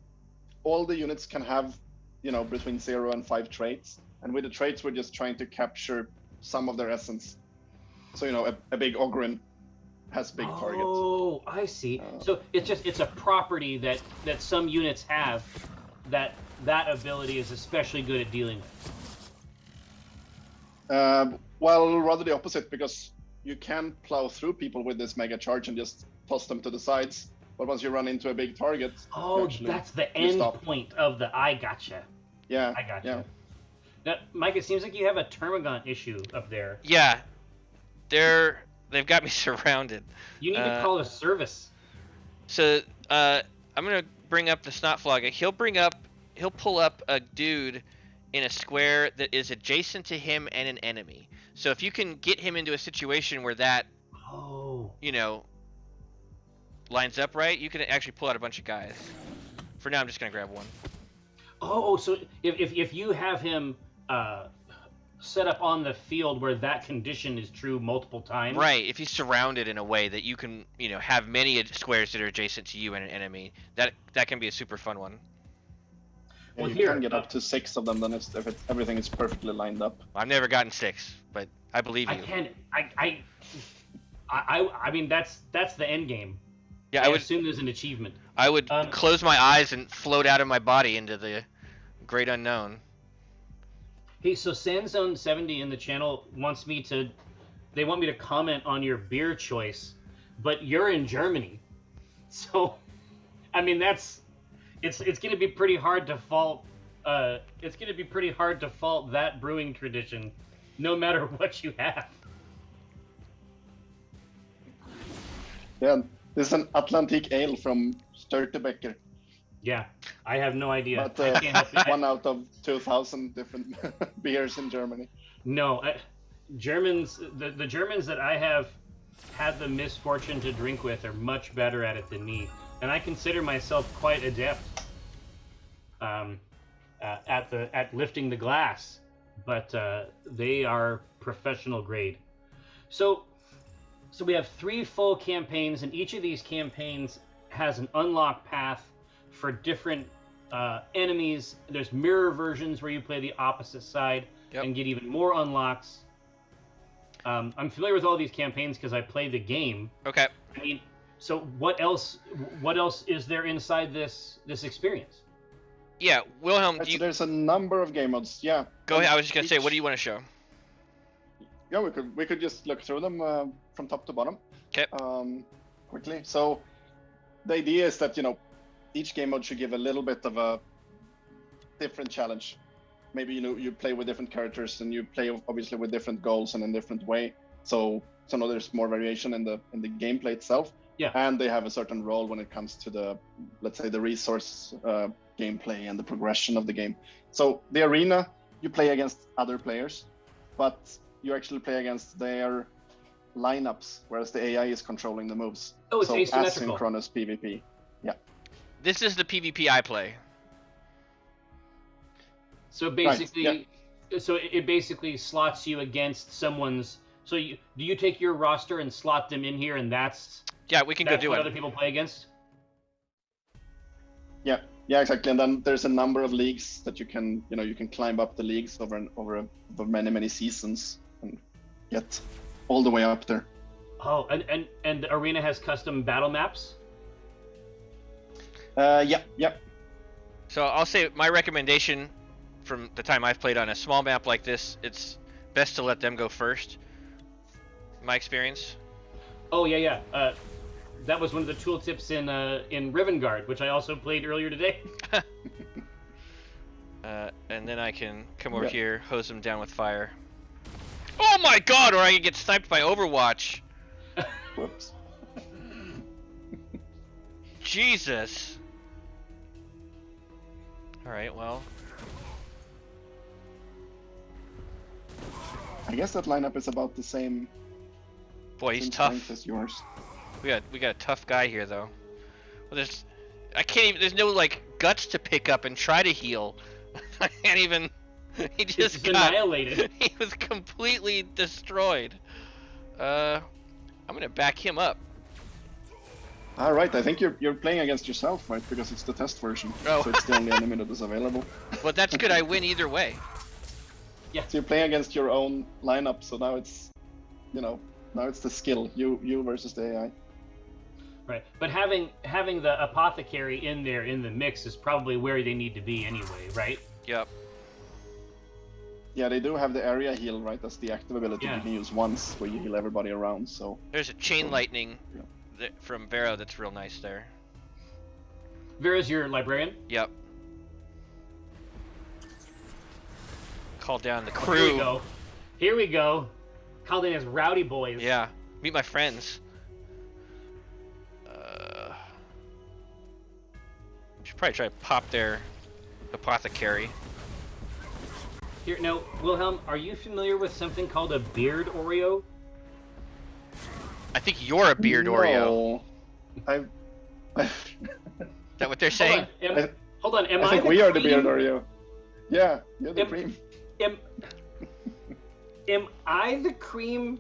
all the units can have, between 0 and 5 traits, and with the traits, we're just trying to capture some of their essence. So a big Ogrin has big targets. Oh, I see. So it's a property that some units have that ability is especially good at dealing with. Well, rather the opposite, because you can plow through people with this mega charge and just toss them to the sides. But once you run into a big target, that's the end point of the. I gotcha. Yeah, I gotcha. Yeah. Now, Mike, it seems like you have a Termagant issue up there. Yeah, they've got me surrounded. You need to call a service. So I'm gonna bring up the Snotflogger. He'll pull up a dude in a square that is adjacent to him and an enemy. So if you can get him into a situation where that, lines up right, you can actually pull out a bunch of guys. For now, I'm just gonna grab one. Oh, so if you have him set up on the field where that condition is true multiple times. Right, if he's surrounded in a way that you can, have many squares that are adjacent to you and an enemy, that can be a super fun one. Well, you can get up to 6 of them, then if everything is perfectly lined up. I've never gotten 6, but I believe you. I mean, that's the end game. Yeah, I would assume there's an achievement. I would close my eyes and float out of my body into the great unknown. Hey, so Sandzone70 in the channel wants me to comment on your beer choice, but you're in Germany. So, I mean, it's going to be pretty hard to fault that brewing tradition, no matter what you have. Yeah, this is an Atlantic Ale from Störtebeker. Yeah, I have no idea. But I can't help it. 1 out of 2,000 different beers in Germany. No, Germans. The Germans that I have had the misfortune to drink with are much better at it than me, and I consider myself quite adept at lifting the glass. But they are professional grade. So we have 3 full campaigns, and each of these campaigns has an unlock path for different enemies. There's mirror versions where you play the opposite side and get even more unlocks. I'm familiar with all these campaigns because I play the game. Okay. I mean, so what else is there inside this experience? Yeah, Wilhelm, So there's a number of game modes. Yeah. Go ahead. I was just gonna say, what do you want to show? Yeah, we could just look through them from top to bottom. Okay. Quickly. So the idea is that each game mode should give a little bit of a different challenge. Maybe you play with different characters and you play obviously with different goals and in different way. So now there's more variation in the gameplay itself. Yeah. And they have a certain role when it comes to the, let's say, the resource gameplay and the progression of the game. So the arena, you play against other players, but you actually play against their lineups, whereas the AI is controlling the moves. Oh, it's asymmetrical. Asynchronous PvP. Yeah. This is the PvP I play. So basically, so it basically slots you against someone's. So do you take your roster and slot them in here, and that's we can go do what it. other people play against? Yeah, exactly. And then there's a number of leagues that you can climb up the leagues over many seasons and get all the way up there. Oh, and the arena has custom battle maps? Yeah. So I'll say my recommendation from the time I've played on a small map like this, it's best to let them go first. My experience. Oh yeah. That was one of the tooltips in Rivengard, which I also played earlier today. And then I can come over here, hose them down with fire. Oh my god, or I can get sniped by Overwatch. Whoops. Jesus. Alright, well. I guess that lineup is about the same. Boy, he's same tough. strength as yours. We got a tough guy here though. Well, there's no like guts to pick up and try to heal. I can't even. He just It's annihilated. He was completely destroyed. I'm gonna back him up. All right, I think you're playing against yourself, right? Because it's the test version, Oh. so it's the only enemy that is available. But that's good. I win either way. Yeah. So you're playing against your own lineup, so now it's, now it's the skill, you versus the AI. Right, but having the apothecary in there in the mix is probably where they need to be anyway, right? Yep. Yeah, they do have the area heal, right? That's the active ability Yeah. you can use once, where you heal everybody around. So There's a chain lightning yeah. from Vero that's real nice there. Vera's your librarian? Yep. Call down the Here crew. we go. Here we go. Called in as Rowdy Boys. Yeah. Meet my friends. Should probably try to pop their apothecary. Here, now, Wilhelm, are you familiar with something called a beard Oreo? I think you're a beard Oreo. No. Is that what they're saying? Hold on. Am I think the we are the cream? beard Oreo. Yeah, you're the cream. Am I the cream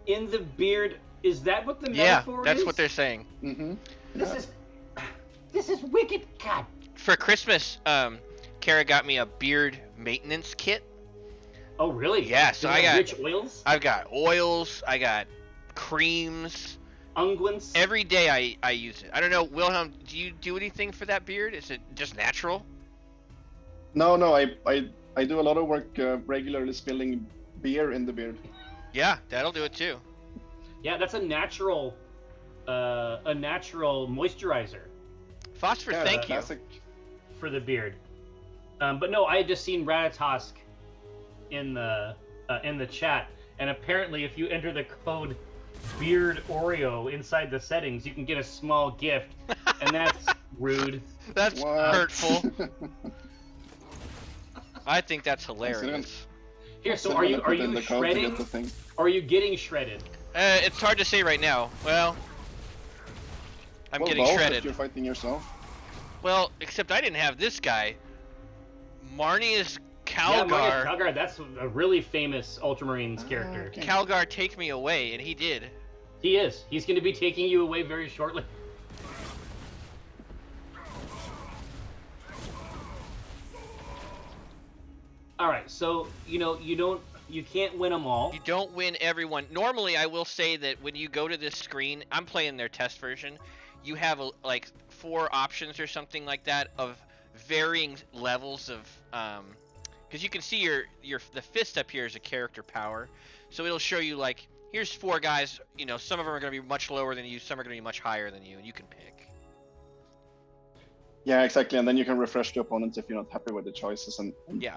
in the beard? Is that what the Yeah, metaphor is? that's what they're saying. Mm-hmm. This is wicked. God. For Christmas, Kara got me a beard maintenance kit. Oh, really? Yeah, so Does it I have got- rich oils, I've got oils, I got creams. unguents. Every day I use it. I don't know, Wilhelm, do you do anything for that beard? Is it just natural? No, I do a lot of work regularly spilling beer in the beard. Yeah, that'll do it too. Yeah, that's a natural moisturizer Phosphor, Yeah, thank you. classic. for the beard. But no, I had just seen Ratatosk in the chat, and apparently, if you enter the code Beard Oreo inside the settings, you can get a small gift, and that's rude. That's What? hurtful. I think that's hilarious. Here, so I'm are gonna you put in the code to shredding? get the thing. Or are you getting shredded? It's hard to say right now. Well, I'm Well, getting both, shredded. if you're fighting yourself. Well, except I didn't have this guy. Marnius Yeah, Marcus Calgar. Calgar, that's a really famous Ultramarines character. okay. Calgar, take me away, and he did. He is. He's going to be taking you away very shortly. All right, so you can't win them all. You don't win everyone. Normally, I will say that when you go to this screen, I'm playing their test version. You have like 4 options or something like that of varying levels of, because you can see the fist up here is a character power, so it'll show you like here's 4 guys. Some of them are going to be much lower than you, some are going to be much higher than you, and you can pick. Yeah, exactly. And then you can refresh the opponents if you're not happy with the choices, and Yeah.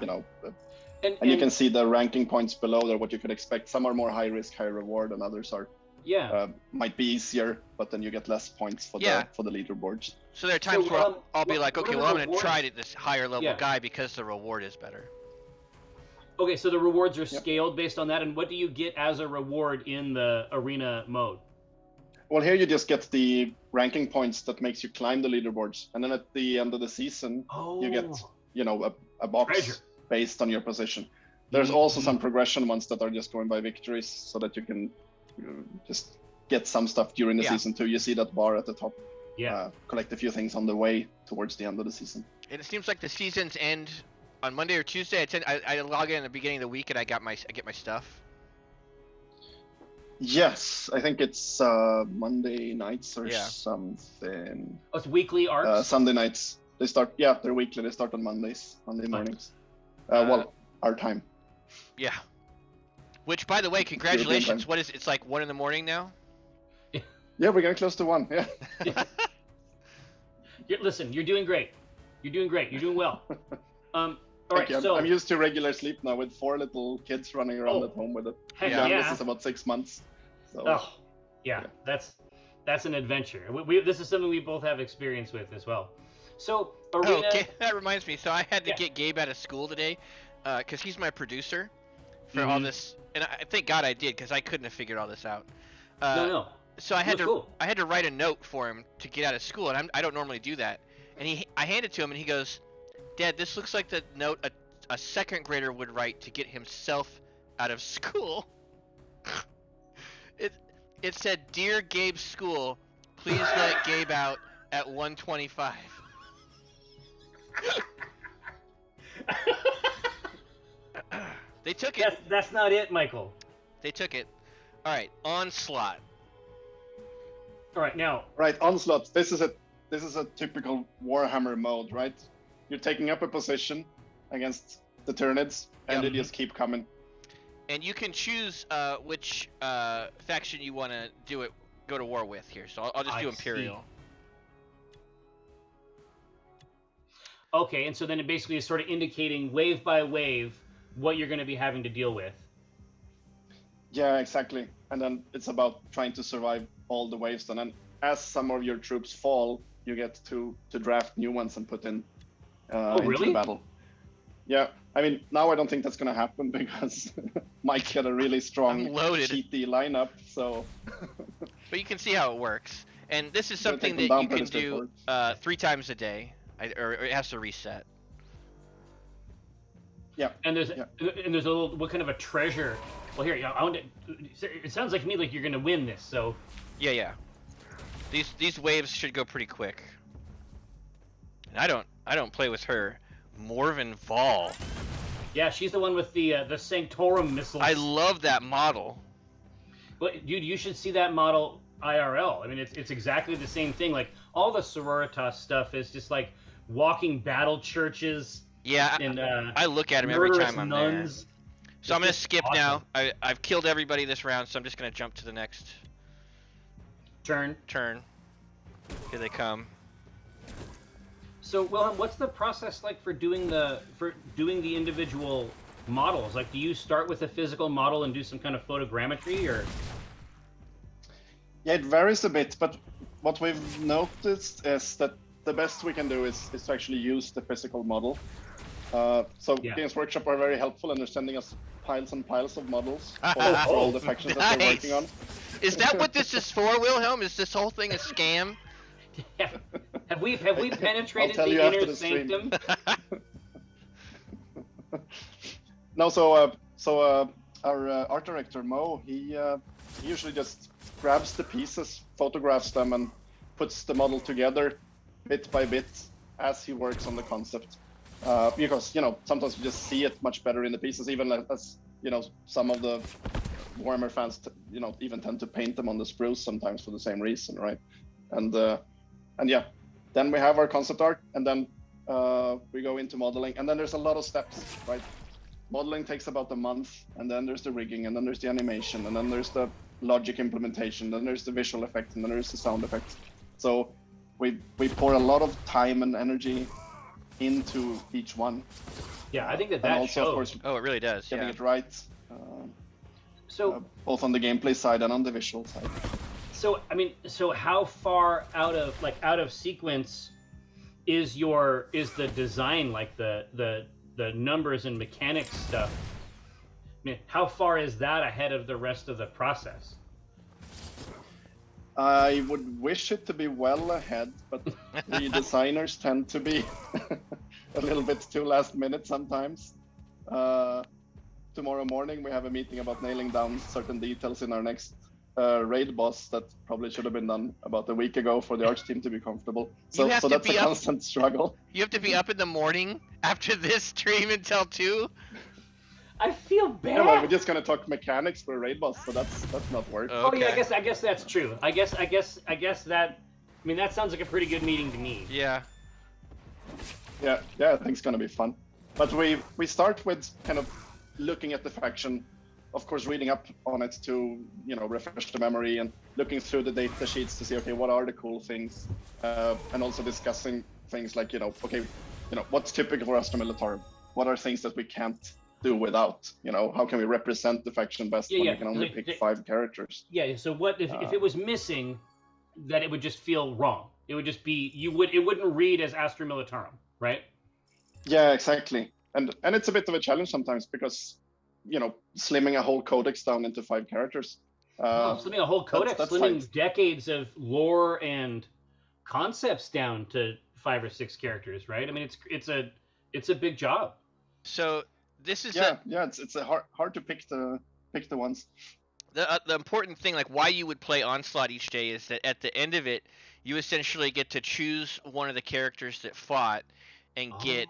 and you can see the ranking points below there, what you could expect. Some are more high risk, high reward, and others are Yeah. might be easier, but then you get less points for Yeah. the leaderboards. So there are times where I'll be like, what okay, are the well, I'm going to rewards? try this higher level Yeah. guy because the reward is better. Okay, so the rewards are Yep. scaled based on that, and what do you get as a reward in the arena mode? Well, here you just get the ranking points that makes you climb the leaderboards, and then at the end of the season, Oh, you get a box Treasure. based on your position. There's also some progression ones that are just going by victories, so that you can just get some stuff during the Yeah. season too. You see that bar at the top. yeah. Collect a few things on the way towards the end of the season. And it seems like the seasons end on Monday or Tuesday. I log in at the beginning of the week and I get my stuff. Yes, I think it's Monday nights or Yeah. something. Oh, it's weekly arcs. Sunday nights. They start. Yeah, they're weekly. They start on Monday mornings. Well, our time. Yeah. Which, by the way, congratulations. What is it's like 1 in the morning now? Yeah, we're getting close to 1. Yeah. Listen, you're doing great. You're doing great. You're doing well. All right, Thank you. so I'm used to regular sleep now with 4 little kids running around Oh, at home with it. heck The youngest yeah. is about 6 months. So Oh, yeah, that's an adventure. This is something we both have experience with as well. So arena. Okay, that reminds me. So I had to Yeah. get Gabe out of school today, because he's my producer for all this. And I thank God I did, because I couldn't have figured all this out. No. So I had That's to cool. I had to write a note for him to get out of school, and I don't normally do that. And I handed it to him, and he goes, "Dad, this looks like the note a second grader would write to get himself out of school. It said, "Dear Gabe's school, please let Gabe out at 1:25." They took it. That's not it, Michael. They took it. All right, Onslaught. All right, now. Right, Onslaught. This is a typical Warhammer mode, right? You're taking up a position against the Tyranids, and they just keep coming. And you can choose which faction you want to go to war with here. So I'll just do Imperial. See. Okay, and so then it basically is sort of indicating wave by wave what you're going to be having to deal with. Yeah, exactly. And then it's about trying to survive all the waves. And then as some of your troops fall, you get to draft new ones and put in into the battle. Yeah, I mean, now I don't think that's going to happen because Mike had a really strong cheaty lineup. So, but you can see how it works. And this is something that you can do 3 times a day, or it has to reset. Yeah, and there's a little, what kind of a treasure? Well, here, it sounds like to me like you're gonna win this. So yeah. These waves should go pretty quick. And I don't play with her. Morven Vol. Yeah, she's the one with the Sanctorum missiles. I love that model. But dude, you should see that model IRL. I mean, it's exactly the same thing. Like all the Sororitas stuff is just like walking battle churches. Yeah, and, I look at them every time I'm nuns. there. So I'm going to skip now. I've killed everybody this round, so I'm just going to jump to the next turn. Here they come. So, Wilhelm, what's the process like for doing the individual models? Like, do you start with a physical model and do some kind of photogrammetry, or? Yeah, it varies a bit, but what we've noticed is that the best we can do is to actually use the physical model. Games Workshop are very helpful in sending us piles and piles of models for all the factions that they're working on. Is that what this is for, Wilhelm? Is this whole thing a scam? Yeah. Have we penetrated the inner sanctum? No, so our art director Mo, he usually just grabs the pieces, photographs them, and puts the model together bit by bit as he works on the concept. Because sometimes you just see it much better in the pieces, even as some of the Warhammer fans even tend to paint them on the spruce sometimes for the same reason, right? And yeah, then we have our concept art, and then we go into modeling, and then there's a lot of steps, right? Modeling takes about a month, and then there's the rigging, and then there's the animation, and then there's the logic implementation, then there's the visual effects, and then there's the sound effects. So we pour a lot of time and energy into each one. Yeah, I think that also, shows. of course, it really does. Getting it right. Both on the gameplay side and on the visual side. So how far out of sequence is the design, like the numbers and mechanics stuff? I mean, how far is that ahead of the rest of the process? I would wish it to be well ahead, but the designers tend to be a little bit too last minute sometimes. Tomorrow morning we have a meeting about nailing down certain details in our next raid boss that probably should have been done about a week ago for the arch team to be comfortable. So that's a constant struggle. You have to be up in the morning after this stream until 2? I feel bad. Yeah, well, we're just gonna talk mechanics for a raid boss, so that's not work. Okay. Oh yeah, I guess that's true. I guess that. I mean, that sounds like a pretty good meeting to me. Yeah. Yeah, I think it's gonna be fun. But we start with kind of looking at the faction, of course, reading up on it to refresh the memory and looking through the data sheets to see, okay, what are the cool things, and also discussing things like what's typical for Astra Militarum, what are things that we can't do without, how can we represent the faction best when we can only pick 5 characters. Yeah, so what if it was missing, that it would just feel wrong? It would just be it wouldn't read as Astra Militarum, right? Yeah, exactly. And it's a bit of a challenge sometimes because slimming a whole codex down into 5 characters. Slimming a whole codex, slimming tight. Decades of lore and concepts down to 5 or 6 characters, right? I mean, it's a big job. So this is Yeah, it's a hard to pick the ones. the important thing, like why you would play Onslaught each day, is that at the end of it, you essentially get to choose one of the characters that fought and get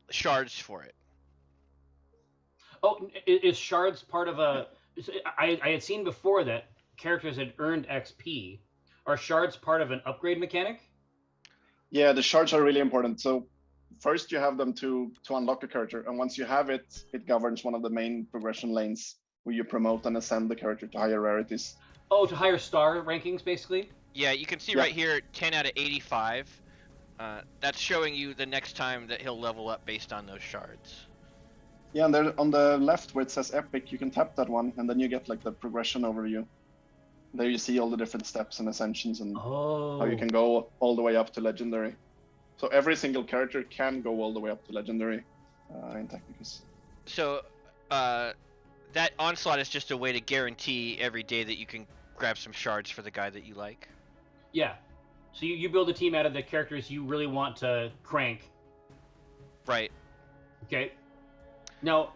shards for it. Oh, is shards part of a? I had seen before that characters had earned XP. Are shards part of an upgrade mechanic? Yeah, the shards are really important. So first you have them to unlock a character, and once you have it, it governs one of the main progression lanes where you promote and ascend the character to higher rarities. Oh, to higher star rankings, basically. Yeah, you can see Yeah. right here, 10 out of 85. That's showing you the next time that he'll level up based on those shards. Yeah, and there on the left where it says epic, you can tap that one, and then you get like the progression overview. There you see all the different steps and ascensions and how you can go all the way up to legendary. So every single character can go all the way up to legendary in Tacticus. So that Onslaught is just a way to guarantee every day that you can grab some shards for the guy that you like. Yeah. So you build a team out of the characters you really want to crank. Right. Okay. Now,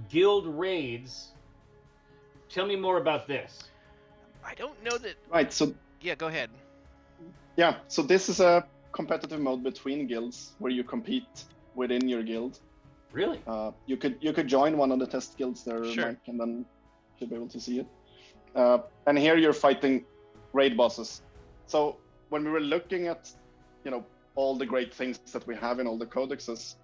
guild raids. Tell me more about this. I don't know that. Right, so Yeah, go ahead. yeah, so this is a competitive mode between guilds where you compete within your guild. Really? You could join one of the test guilds there, Sure. Mike, and then you'll be able to see it. And here you're fighting raid bosses. So when we were looking at, all the great things that we have in all the codexes,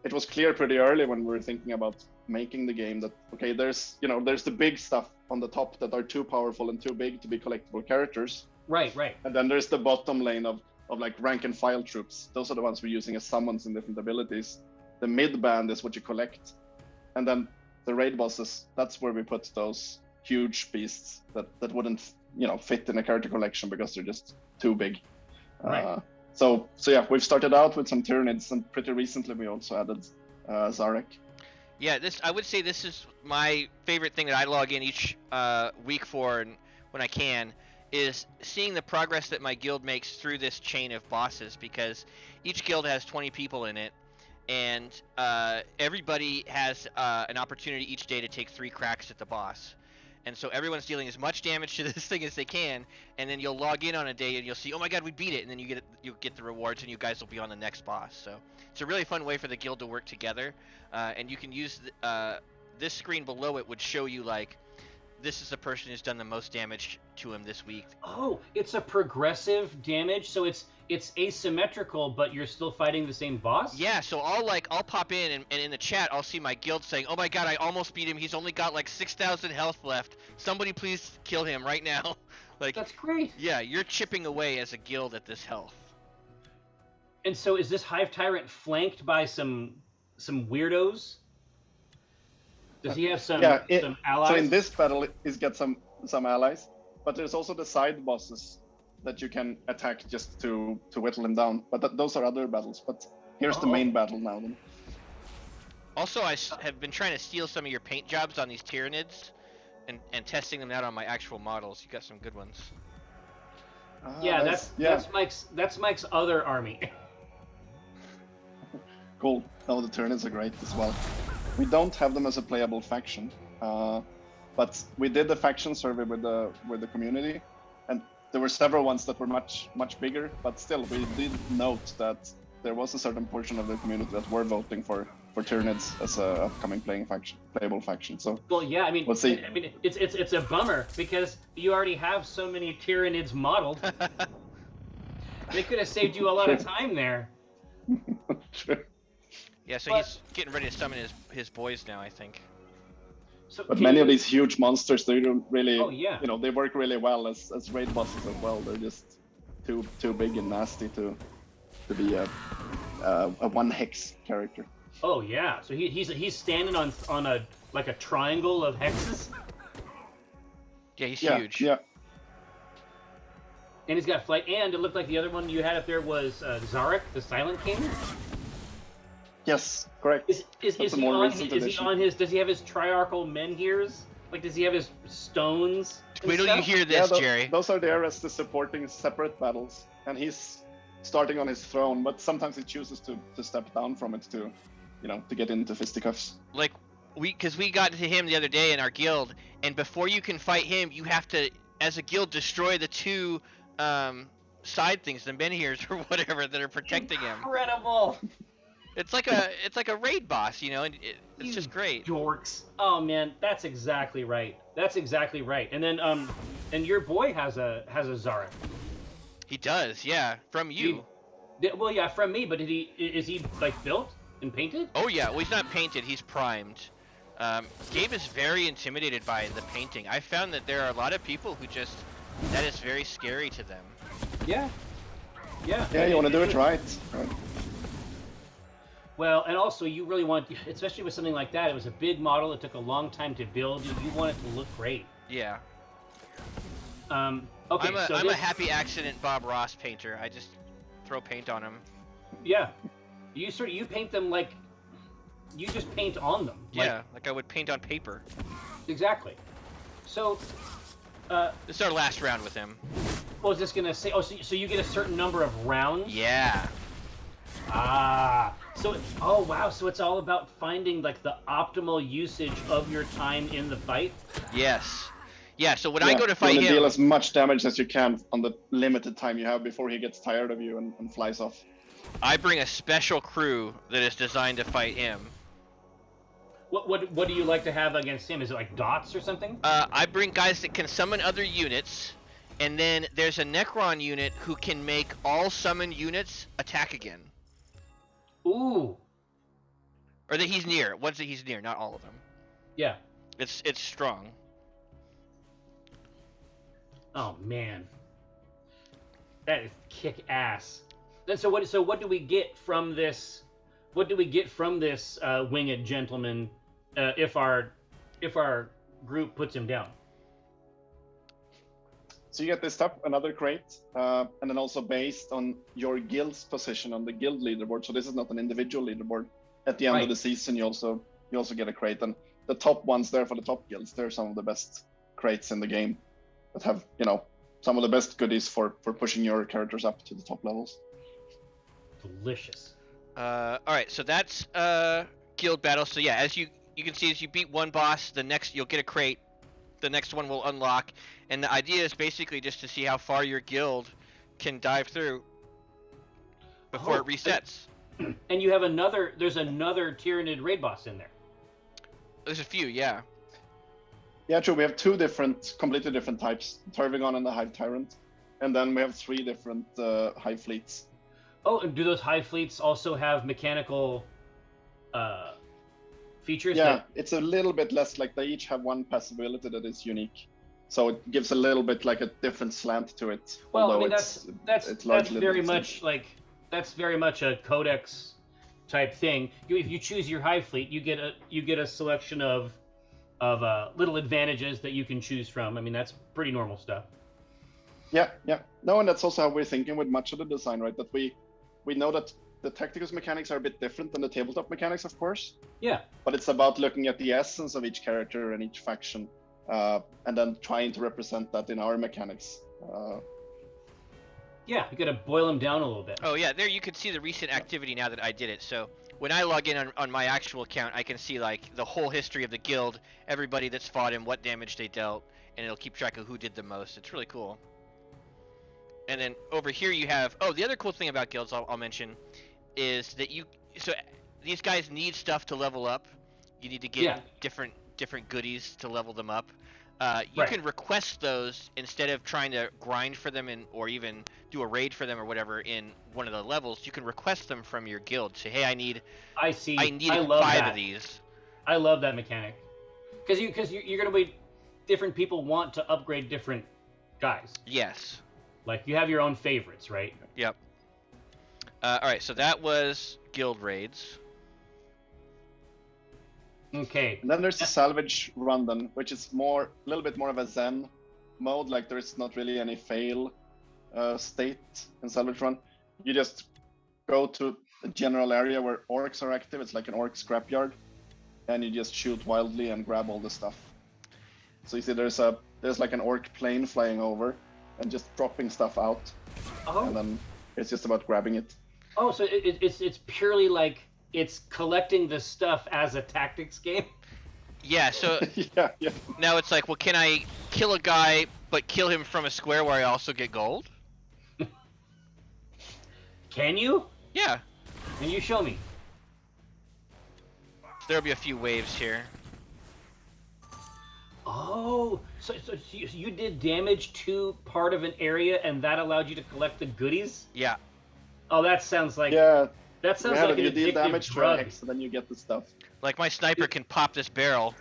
it was clear pretty early when we were thinking about making the game that, okay, there's the big stuff on the top that are too powerful and too big to be collectible characters. Right. And then there's the bottom lane of like rank and file troops. Those are the ones we're using as summons in different abilities. The mid band is what you collect. And then the raid bosses, that's where we put those huge beasts that wouldn't, fit in a character collection because they're just too big. Right. So yeah, we've started out with some Tyranids, and pretty recently we also added Zarek. Yeah, I would say this is my favorite thing that I log in each week for, and when I can, is seeing the progress that my guild makes through this chain of bosses, because each guild has 20 people in it, and everybody has an opportunity each day to take 3 cracks at the boss. And so everyone's dealing as much damage to this thing as they can, and then you'll log in on a day and you'll see, oh my god, we beat it, and then you'll get the rewards, and you guys will be on the next boss. So it's a really fun way for the guild to work together, and you can use this screen below it would show you, like, this is the person who's done the most damage to him this week. Oh, it's a progressive damage, so it's asymmetrical, but you're still fighting the same boss? Yeah, so I'll pop in, and in the chat I'll see my guild saying, oh my god, I almost beat him, he's only got like 6,000 health left, somebody please kill him right now. Like, That's great. yeah, you're chipping away as a guild at this health. And so is this Hive Tyrant flanked by some weirdos? Does he have some allies? So in this battle, he's got some allies, but there's also the side bosses that you can attack just to whittle him down. But those are other battles. But here's the main battle now. Then. Also, I have been trying to steal some of your paint jobs on these Tyranids, and testing them out on my actual models. You got some good ones. Yeah, that's Mike's other army. Cool. Oh, the Tyranids are great as well. We don't have them as a playable faction, but we did the faction survey with the community, and there were several ones that were much bigger. But still, we did note that there was a certain portion of the community that were voting for Tyranids as a upcoming playable faction. So well, yeah, I mean, we'll see. I mean, it's a bummer because you already have so many Tyranids modeled. They could have saved you a lot of time there. Sure. Yeah, so he's getting ready to summon his boys now, I think. So but many of these huge monsters, they don't really, they work really well as raid bosses as well. They're just too big and nasty to be a one hex character. Oh yeah, so he's standing on a triangle of hexes. Yeah, he's huge. Yeah. And he's got flight, and it looked like the other one you had up there was Zarek, the Silent King. Yes, correct. Is he on his? Does he have his triarchal menhirs? Like, does he have his stones? Wait till you hear this, Jerry. Those are there as the supporting separate battles, and he's starting on his throne. But sometimes he chooses to step down from it too. to get into fisticuffs. Like because we got to him the other day in our guild, and before you can fight him, you have to, as a guild, destroy the two side things, the menhirs or whatever that are protecting him. Incredible. It's like a raid boss, and it's just great. Dorks. Oh man, that's exactly right. That's exactly right. And then and your boy has a Zarek. He does, yeah, from you. Well, yeah, from me. But is he like built and painted? Oh yeah, well he's not painted, he's primed. Gabe is very intimidated by the painting. I found that there are a lot of people who that is very scary to them. Yeah. Yeah. Yeah, you want to do it right. Well, and also you really want, especially with something like that, it was a big model. It took a long time to build. You want it to look great. Yeah. Okay. I'm a happy accident Bob Ross painter. I just throw paint on him. Yeah. You paint them like you just paint on them. Yeah, like I would paint on paper. Exactly. So. This is our last round with him. I was just gonna say. Oh, so you get a certain number of rounds? Yeah. Ah. So. Oh wow. So it's all about finding like the optimal usage of your time in the fight. Yes. Yeah. So when I go to fight you want to him, deal as much damage as you can on the limited time you have before he gets tired of you and flies off. I bring a special crew that is designed to fight him. What do you like to have against him? Is it like dots or something? I bring guys that can summon other units, and then there's a Necron unit who can make all summoned units attack again. Ooh. Or that he's near. Ones that he's near, not all of them. Yeah. It's strong. Oh man. That is kick ass. Then so what do we get from this? What do we get from this winged gentleman if our group puts him down? So you get this stuff, another crate, and then also based on your guild's position on the guild leaderboard. So this is not an individual leaderboard. At the end of the season, you also get a crate, and the top ones there for the top guilds, they're some of the best crates in the game that have some of the best goodies for pushing your characters up to the top levels. Delicious. All right, so that's guild battle. So yeah, as you can see, as you beat one boss, the next you'll get a crate. The next one will unlock, and the idea is basically just to see how far your guild can dive through before it resets. And you have there's another Tyranid raid boss in there. There's a few, yeah. Yeah, true. We have two completely different types: Turvigon and the Hive Tyrant, and then we have three different Hive fleets. Oh, and do those Hive fleets also have mechanical features? Yeah, it's a little bit less, like they each have one passive ability that is unique. So it gives a little bit like a different slant to it. Well, I mean that's very much like that's very much a codex type thing. If you choose your Hive fleet, you get a selection of little advantages that you can choose from. I mean that's pretty normal stuff. Yeah. No, and that's also how we're thinking with much of the design, right? That we know that the Tacticus mechanics are a bit different than the tabletop mechanics, of course. Yeah. But it's about looking at the essence of each character and each faction, and then trying to represent that in our mechanics. Yeah, you gotta boil them down a little bit. Oh yeah, there you can see the recent activity now that I did it. So when I log in on my actual account, I can see like the whole history of the guild, everybody that's fought him, what damage they dealt, and it'll keep track of who did the most. It's really cool. And then over here you have, the other cool thing about guilds I'll mention is that these guys need stuff to level up. You need to get different goodies to level them up. You can request those instead of trying to grind for them or even do a raid for them or whatever in one of the levels. You can request them from your guild. Say, hey, I need 5 of these. I love that mechanic because you're gonna be different people want to upgrade different guys. Yes. Like you have your own favorites, right? Yep. All right, so that was guild raids. Okay. And then there's the salvage run, then, which is a little bit more of a Zen mode. Like there's not really any fail state in salvage run. You just go to a general area where orcs are active. It's like an orc scrapyard, and you just shoot wildly and grab all the stuff. So you see, there's like an orc plane flying over and just dropping stuff out. And then it's just about grabbing it. Oh, so it's purely like it's collecting the stuff as a tactics game. Yeah, so yeah. now it's like, well, can I kill a guy but kill him from a square where I also get gold? Can you? Yeah. Can you show me? There'll be a few waves here. Oh, so you did damage to part of an area, and that allowed you to collect the goodies? Yeah. Oh, that sounds like Yeah. that sounds Yeah, like an you deal addictive damage to drug. a hex, and then you get the stuff. Like my sniper can pop this barrel,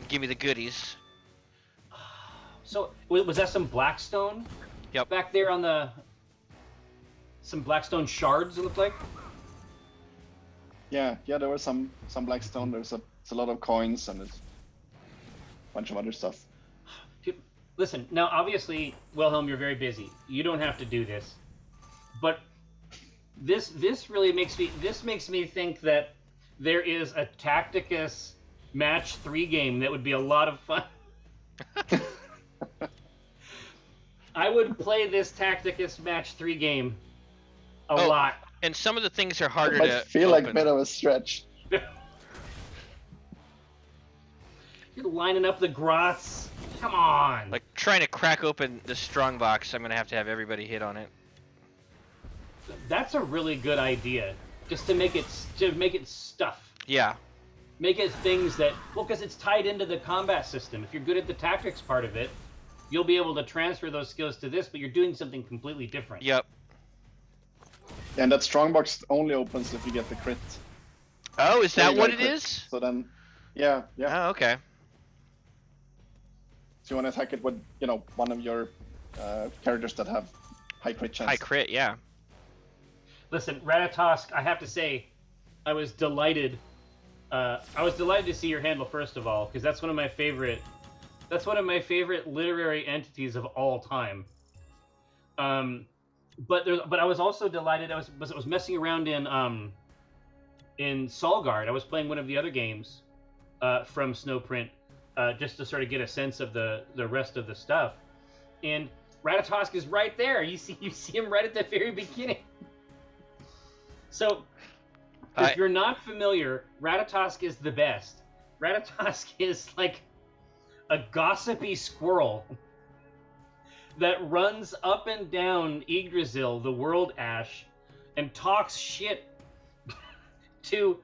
give me the goodies. So was that some Blackstone? Yep. Back there on the some Blackstone shards, it looked like. Yeah, there was some Blackstone. There's a lot of coins and a bunch of other stuff. Dude, listen, now obviously, Wilhelm, you're very busy. You don't have to do this, but this really makes me think that there is a Tacticus match 3 game that would be a lot of fun. I would play this Tacticus match 3 game a lot. And some of the things are harder It might to feel open. like a bit of a stretch. You're lining up the grots. Come on. Like trying to crack open the strong box, I'm gonna have to have everybody hit on it. That's a really good idea. Just to make it stuff. Yeah. Make it things that, well, because it's tied into the combat system. If you're good at the tactics part of it, you'll be able to transfer those skills to this, but you're doing something completely different. Yep. And that strongbox only opens if you get the crit. Oh, is So that you what got it crit. is? So then, yeah. Oh, okay. So you want to attack it with, one of your characters that have high crit chance. High crit, yeah. Listen, Ratatosk, I have to say, I was delighted. I was delighted to see your handle first of all, because that's one of my favorite. That's one of my favorite literary entities of all time. But I was also delighted. I was messing around in Solgard. I was playing one of the other games from Snowprint just to sort of get a sense of the rest of the stuff. And Ratatosk is right there. You see him right at the very beginning. So, if you're not familiar, Ratatosk is the best. Ratatosk is like a gossipy squirrel that runs up and down Yggdrasil, the world ash, and talks shit to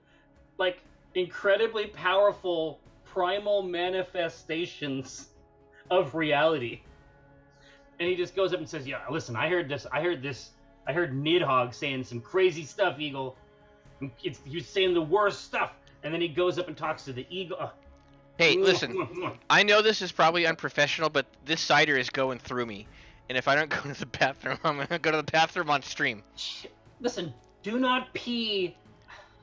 like incredibly powerful primal manifestations of reality. And he just goes up and says, "Yeah, listen, I heard Nidhogg saying some crazy stuff, Eagle. He was saying the worst stuff." And then he goes up and talks to the eagle. Hey, listen, I know this is probably unprofessional, but this cider is going through me. And if I don't go to the bathroom, I'm going to go to the bathroom on stream. Listen, do not pee.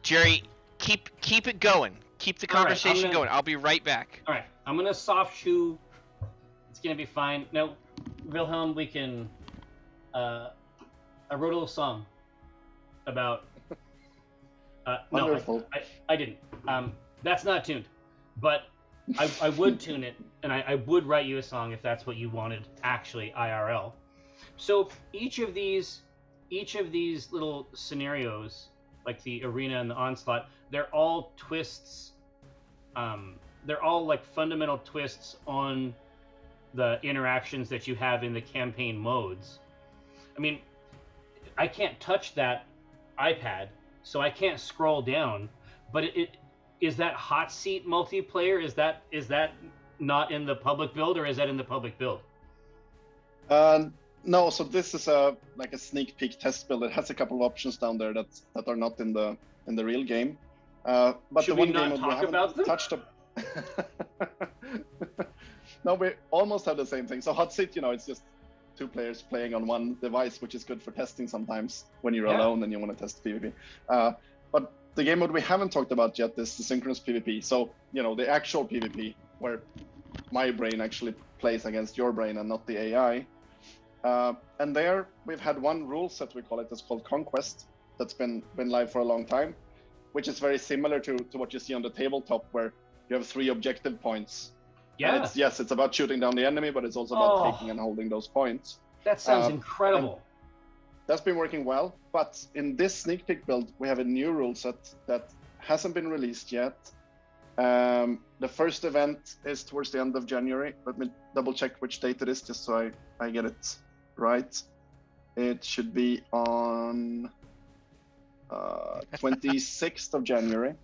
Jerry, keep it going. Keep the conversation going. I'll be right back. All right, I'm going to soft shoe. It's going to be fine. Now, Wilhelm, we can... I wrote a little song about... Wonderful. No, I didn't. That's not tuned. But I would tune it, and I would write you a song if that's what you wanted, actually, IRL. So each of these little scenarios, like the arena and the onslaught, they're all twists. They're all like fundamental twists on the interactions that you have in the campaign modes. I mean, I can't touch that iPad, so I can't scroll down. But it is that hot seat multiplayer? Is that not in the public build, or is that in the public build? No, so this is like a sneak peek test build. It has a couple of options down there that are not in the real game. But Should the we one not game talk we haven't about them? touched up. No, we almost have the same thing. So hot seat, it's just 2 players playing on one device, which is good for testing sometimes when you're alone and you want to test PvP. But the game mode we haven't talked about yet is the synchronous PvP. So, the actual PvP, where my brain actually plays against your brain and not the AI. And there we've had one rule set, we call it, that's called Conquest, that's been live for a long time, which is very similar to what you see on the tabletop, where you have 3 objective points. Yeah. It's about shooting down the enemy, but it's also about taking and holding those points. That sounds incredible. that's been working well. But in this sneak peek build, we have a new rule set that hasn't been released yet. The first event is towards the end of January. Let me double check which date it is, just so I get it right. It should be on 26th of January.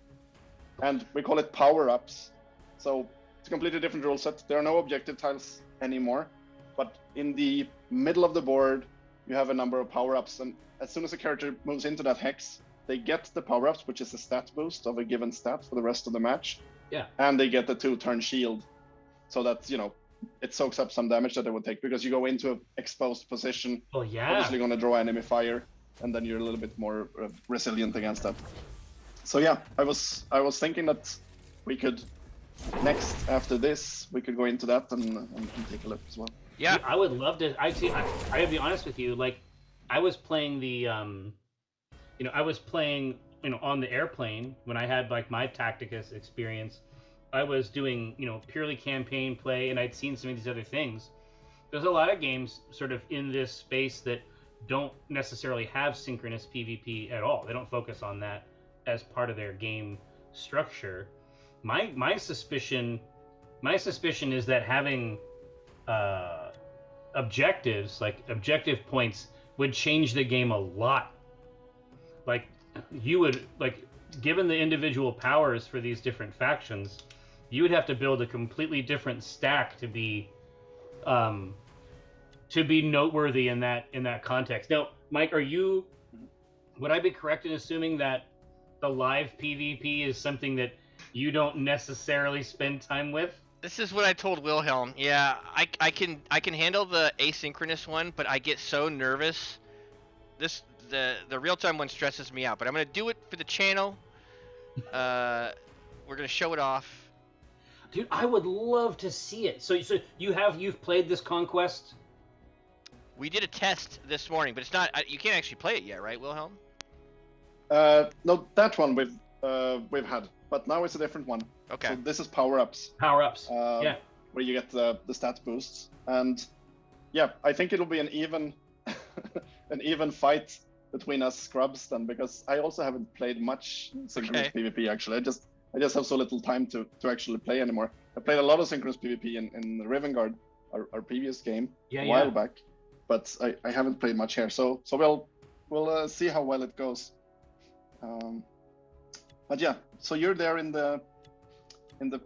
And we call it power-ups. So it's a completely different rule set. There are no objective tiles anymore. But in the middle of the board, you have a number of power-ups. And as soon as a character moves into that hex, they get the power-ups, which is a stat boost of a given stat for the rest of the match. Yeah. And they get the 2-turn shield. So that, it soaks up some damage that they would take, because you go into an exposed position. Oh, yeah. Obviously going to draw enemy fire, and then you're a little bit more resilient against that. So yeah, I was thinking that we could next, after this, we could go into that and take a look as well. Yeah, I would love to. I gotta be honest with you. Like, I was playing the, on the airplane when I had like my Tacticus experience. I was doing, purely campaign play, and I'd seen some of these other things. There's a lot of games sort of in this space that don't necessarily have synchronous PvP at all. They don't focus on that as part of their game structure. My suspicion is that having objectives, like objective points, would change the game a lot. Like, you would, like, given the individual powers for these different factions, you would have to build a completely different stack to be noteworthy in that context. Now, Mike, would I be correct in assuming that the live PvP is something that you don't necessarily spend time with? This is what I told Wilhelm. Yeah, I can handle the asynchronous one, but I get so nervous. The real-time one stresses me out, but I'm gonna do it for the channel. We're gonna show it off. Dude, I would love to see it. So you've played this Conquest? We did a test this morning, but it's not. You can't actually play it yet, right, Wilhelm? No, that one we've had, but now it's a different one. Okay. So this is power-ups. Power-ups. Yeah. Where you get the stat boosts, and yeah, I think it'll be an even fight between us scrubs then, because I also haven't played much synchronous PvP actually. I just have so little time to actually play anymore. I played a lot of synchronous PvP in Rivengard, our previous game, a while back, but I haven't played much here. So we'll see how well it goes. But yeah, so you're there in the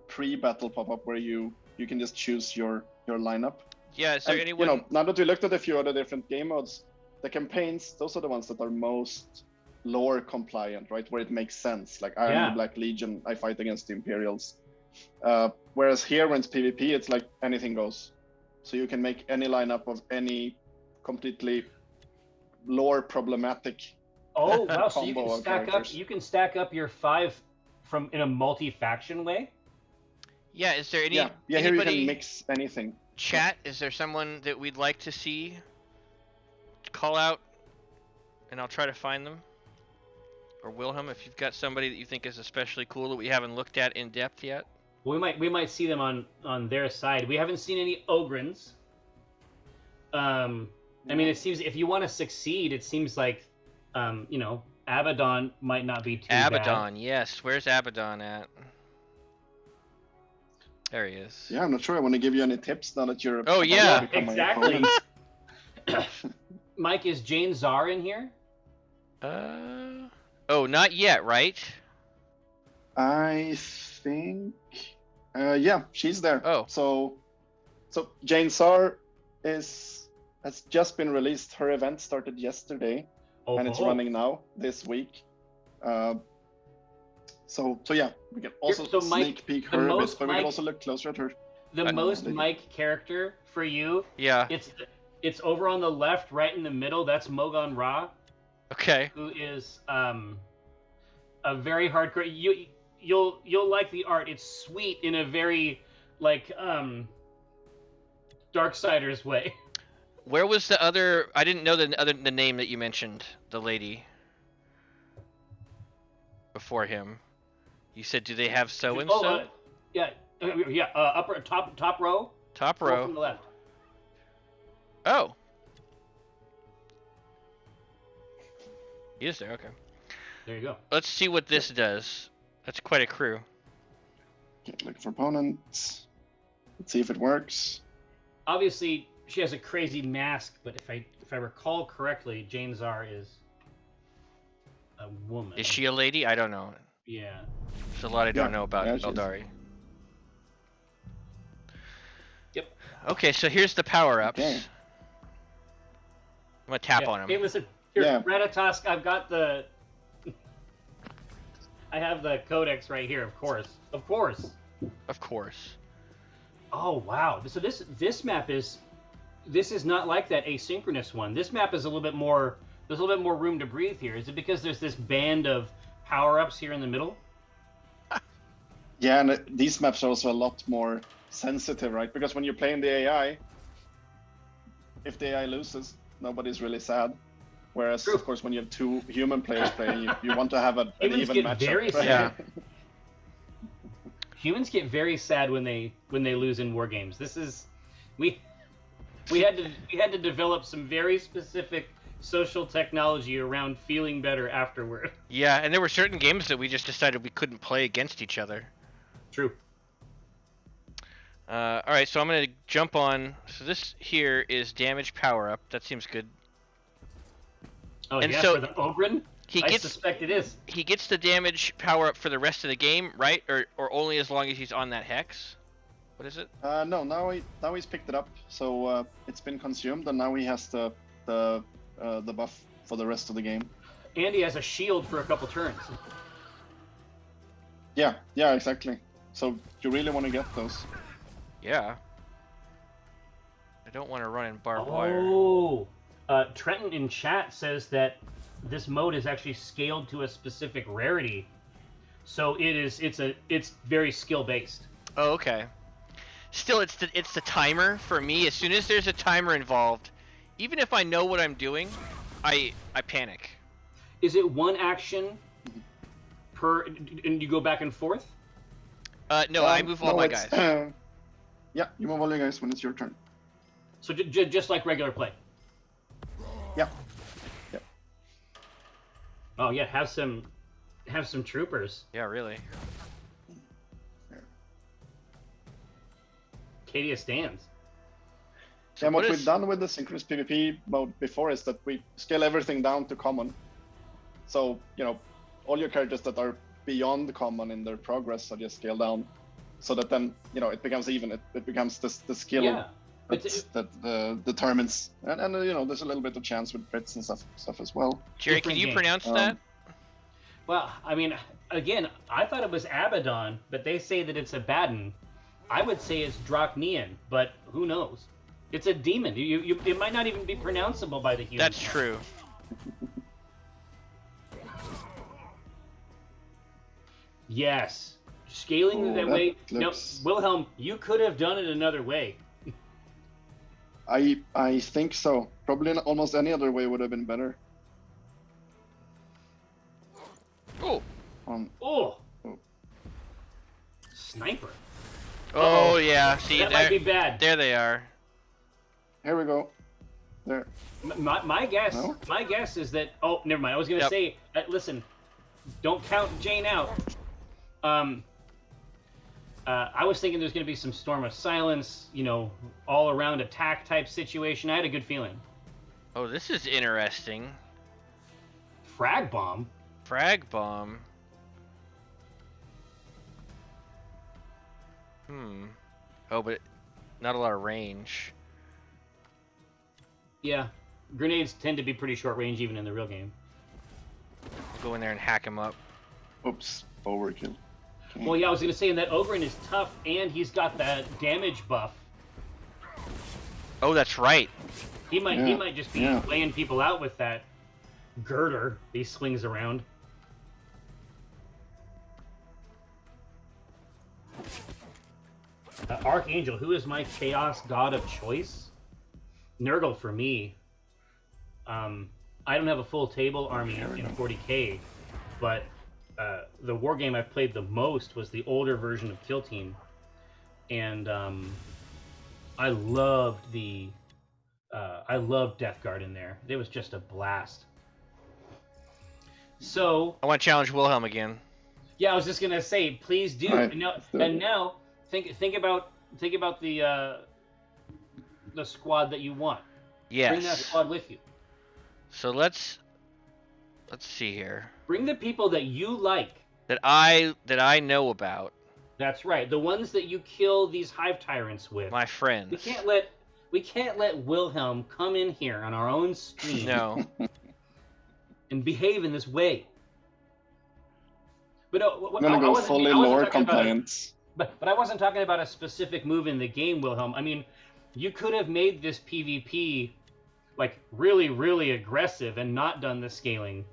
pre-battle pop-up where you can just choose your lineup. Yeah, is there anyone... now that we looked at a few other different game modes, the campaigns, those are the ones that are most lore compliant, right? Where it makes sense. Like, I am the Black Legion, I fight against the Imperials. Whereas here, when it's PvP, it's like anything goes. So you can make any lineup of any completely lore problematic. Oh, wow, so you can stack up your 5 in a multi-faction way? Yeah, is there any... Yeah, here you can mix anything. Chat, is there someone that we'd like to see call out? And I'll try to find them. Or Wilhelm, if you've got somebody that you think is especially cool that we haven't looked at in depth yet. We might see them on their side. We haven't seen any Ogrins. I mean, it seems if you want to succeed, it seems like, Abaddon might not be too bad. Abaddon, yes. Where's Abaddon at? There he is. Yeah, I'm not sure I want to give you any tips now that you're... Oh, yeah, exactly. Mike, is Jane Czar in here? Oh, not yet, right? I think... yeah, she's there. Oh. So Jane Czar has just been released. Her event started yesterday, and it's running now, this week. So yeah, we can also sneak peek her a bit, but we can also look closer at her. The most Mike character for you, it's over on the left, right in the middle. That's Mogon Ra. Okay. Who is a very hardcore. You'll like the art. It's sweet in a very like Darksiders way. Where was the other? I didn't know the name that you mentioned. The lady before him. You said, do they have so and so? Upper top row. Top row. From the left. Oh. He is there. Okay. There you go. Let's see what this does. That's quite a crew. Okay, look for opponents. Let's see if it works. Obviously, she has a crazy mask, but if I recall correctly, Jane Czar is a woman. Is she a lady? I don't know. Yeah. There's a lot I don't know about yeah, she is. Eldari. Yep. Okay, so here's the power-ups. Okay. I'm gonna tap Yeah, on them. hey, listen. Here, Yeah. Ratatosk, I've got the... I have the codex right here, of course. Of course. Of course. Oh, wow. So this map is... This is not like that asynchronous one. This map is a little bit more... There's a little bit more room to breathe here. Is it because there's this band of power-ups here in the middle? Yeah, and these maps are also a lot more sensitive, right? Because when you're playing the AI, if the AI loses, nobody's really sad. Whereas, True. of course, when you have two human players playing, you want to have an Humans even get matchup. very right? sad. Yeah. Humans get very sad when they lose in war games. This is we had to develop some very specific social technology around feeling better afterward. Yeah, and there were certain games that we just decided we couldn't play against each other. True. All right, so I'm gonna jump on. So this here is damage power-up. That seems good. Oh, And yeah, so for the Ogren? He I gets suspect it is. he gets the damage power-up for the rest of the game, right? Or only as long as he's on that hex. What is it? No, now he's picked it up, so it's been consumed, and now he has the buff for the rest of the game. And he has a shield for a couple turns. Yeah, exactly. So you really want to get those. Yeah. I don't want to run in barbed wire. Oh, Trenton in chat says that this mode is actually scaled to a specific rarity, so it's very skill based. Oh, okay. Still, it's the timer for me. As soon as there's a timer involved, even if I know what I'm doing, I panic. Is it one action per, and you go back and forth? No, I move all my guys. Yeah, you move all your guys when it's your turn. So just like regular play. Yeah. Oh yeah, have some troopers. Yeah, really. Cadia stands. So And what is- we've done with the synchronous PvP mode before is that we scale everything down to common. So, all your characters that are beyond common in their progress are just scaled down. So that then, it becomes even. It becomes the skill Yeah. that determines. And there's a little bit of chance with crits and stuff as well. Jerry, can different you game. pronounce that? Well, I mean, again, I thought it was Abaddon, but they say that it's Abaddon. I would say it's Drachnian, but who knows? It's a demon. It might not even be pronounceable by the humans. That's true. Yes. Scaling Oh, that that way. looks- No, Wilhelm, you could have done it another way. I think so. Probably almost any other way would have been better. Oh. Oh. Oh. Sniper. Oh yeah. See, That might be bad. there they are. Here we go. There. My guess. No? My guess is that. Oh, never mind. I was gonna Yep. say. Listen, don't count Jane out. I was thinking there's gonna be some Storm of Silence, all around attack type situation. I had a good feeling. Oh, this is interesting. Frag bomb. Frag bomb. Oh, but not a lot of range. Yeah, grenades tend to be pretty short range even in the real game. Go in there and hack him up. Oops. Overkill. Okay. Well, yeah, I was gonna say that Ogren is tough and he's got that damage buff. Oh, that's right. He might just be Yeah. laying people out with that girder he slings around. Archangel, who is my chaos god of choice? Nurgle for me. I don't have a full table army There we in go. 40k, but the war game I played the most was the older version of Kill Team, and I loved Death Guard in there. It was just a blast. So I want to challenge Wilhelm again. yeah, I was just gonna say, please do. All right, Now, let's do it. and now think about the squad that you want. Yes. Bring that squad with you. So let's see here. Bring the people that you like. That I know about. That's right. The ones that you kill these hive tyrants with. My friends. We can't let Wilhelm come in here on our own stream No. and behave in this way. But I'm gonna go fully lore compliant. But I wasn't talking about a specific move in the game, Wilhelm. I mean, you could have made this PvP like really, really aggressive and not done the scaling.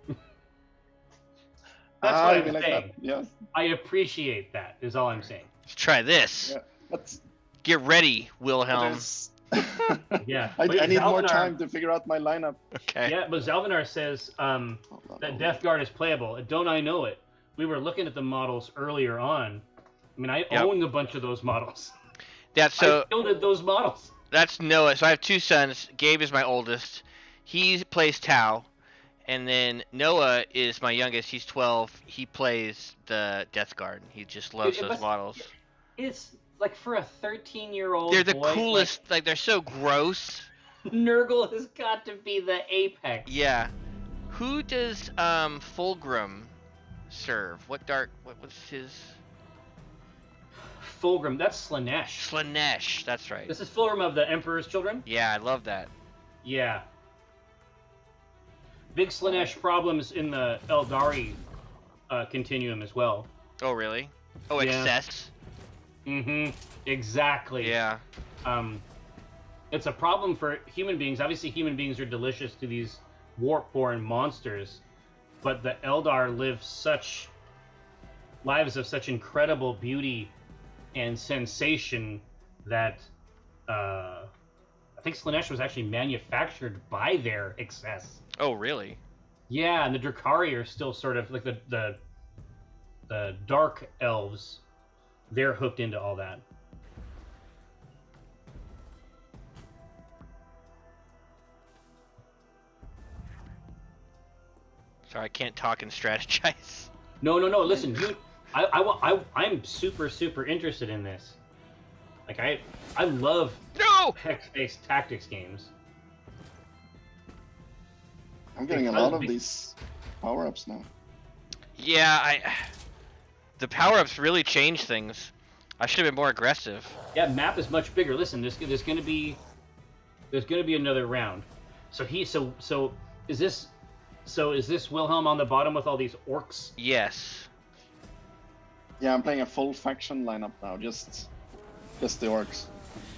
That's what I'm like saying. that. Yes. I appreciate that. Is all I'm saying. Let's try this. Yeah. Let's. Get ready, Wilhelm. there's- Yeah. I But need more Zalvinar- time to figure out my lineup. Okay. Yeah, but Zalvinar says that Death Guard is playable. Don't I know it? We were looking at the models earlier on. I mean, I own a bunch of those models. That's so. I fielded those models. That's Noah. So I have two sons. Gabe is my oldest. He plays Tau, and then Noah is my youngest. He's 12. He plays the Death Guard. He just loves those models. It's like for a 13-year-old They're the boy, coolest. Like they're so gross. Nurgle has got to be the apex. Yeah. Who does Fulgrim serve? What's his? Fulgrim, that's Slanesh. Slanesh. That's right. This is Fulgrim of the Emperor's Children? Yeah, I love that. Yeah. Big Slanesh problems in the Eldari continuum as well. Oh really? Oh, Yeah. excess. Mm-hmm. Exactly. Yeah. It's a problem for human beings. Obviously, human beings are delicious to these warp-born monsters, but the Eldar live such lives of such incredible beauty and sensation that I think Slanesh was actually manufactured by their excess. Oh really? Yeah, and the Drakari are still sort of like the dark elves. They're hooked into all that. Sorry, I can't talk and strategize. No. Listen, I'm super interested in this. Like I love No! hex-based tactics games. I'm getting a lot of these power-ups now. Yeah, the power-ups really change things. I should have been more aggressive. Yeah, map is much bigger. Listen, there's gonna be another round. So is this Wilhelm on the bottom with all these orcs? Yes. Yeah, I'm playing a full faction lineup now, just the orcs.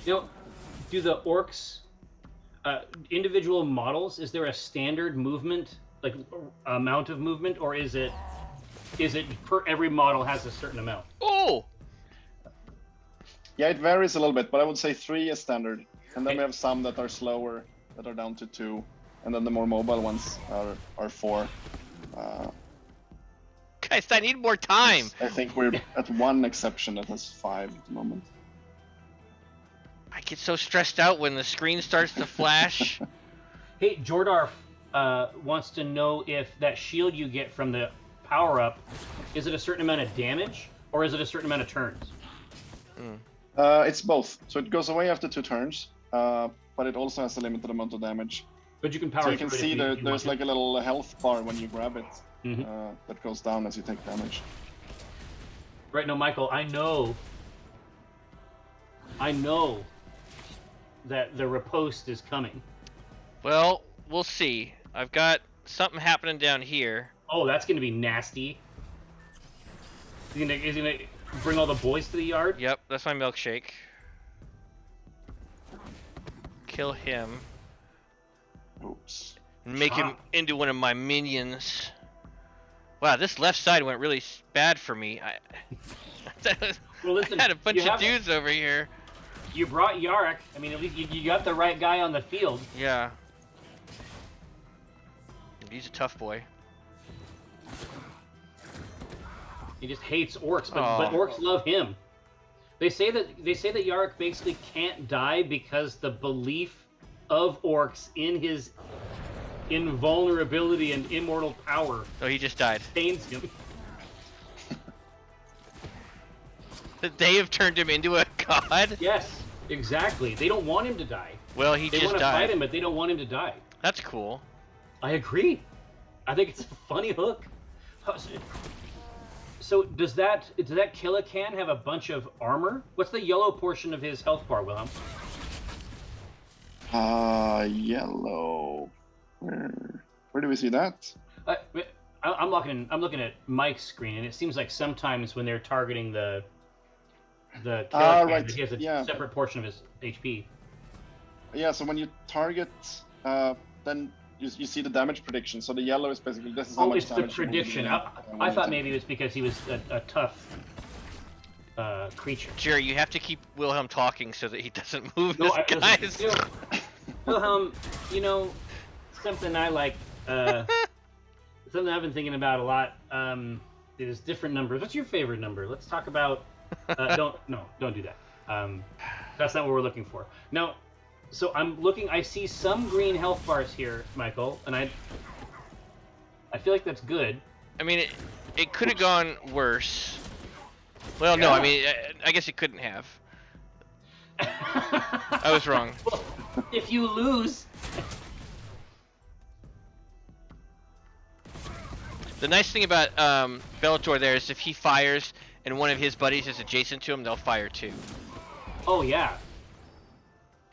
You know, do the orcs individual models? Is there a standard movement, like amount of movement, or is it per every model has a certain amount? Oh! Yeah, it varies a little bit, but I would say 3 is standard. And then we have some that are slower, that are down to 2. And then the more mobile ones are 4. Guys, I need more time! I think we're at one exception that has 5 at the moment. I get so stressed out when the screen starts to flash. Hey, Jordarf wants to know if that shield you get from the power-up, is it a certain amount of damage, or is it a certain amount of turns? It's both. So it goes away after 2 turns, but it also has a limited amount of damage. But you can power So you through can it see if you there's want like a little health bar when you grab it Mhm. that goes down as you take damage. Right, no, Michael, I know that the riposte is coming. Well, we'll see. I've got something happening down here. Oh, that's gonna be nasty. Is he gonna bring all the boys to the yard? Yep, that's my milkshake. Kill him. Oops. And make him into one of my minions. Wow, this left side went really bad for me. Well, listen, I had a bunch you of have- dudes over here. You brought Yarok. I mean, at least you got the right guy on the field. Yeah. He's a tough boy. He just hates orcs, but Aw. orcs love him. They say that Yarok basically can't die because the belief of orcs in his invulnerability and immortal power Oh, he just died. sustains him. They have turned him into a god? Yes, exactly. They don't want him to die. Well, he They just want to died. fight him, but they don't want him to die. That's cool. I agree. I think it's a funny hook. So does that Killacan have a bunch of armor? What's the yellow portion of his health bar, Wilhelm? Yellow. Where do we see that? I'm looking at Mike's screen, and it seems like sometimes when they're targeting the Killacan, right. he has a separate portion of his HP. Yeah, so when you target, then you see the damage prediction. So the yellow is basically this is how much it's the damage you will be prediction. doing, I thought maybe it was because he was a tough creature. Jerry, you have to keep Wilhelm talking so that he doesn't move No, this guys. Wilhelm, something I like, something I've been thinking about a lot is different numbers. What's your favorite number? Let's talk about. Don't do that. That's not what we're looking for. Now, so I'm looking. I see some green health bars here, Michael, and I feel like that's good. I mean, it could have gone worse. Well, no, I mean, I guess it couldn't have. I was wrong. Well, if you lose. The nice thing about Bellator there is if he fires and one of his buddies is adjacent to him, they'll fire too. Oh yeah.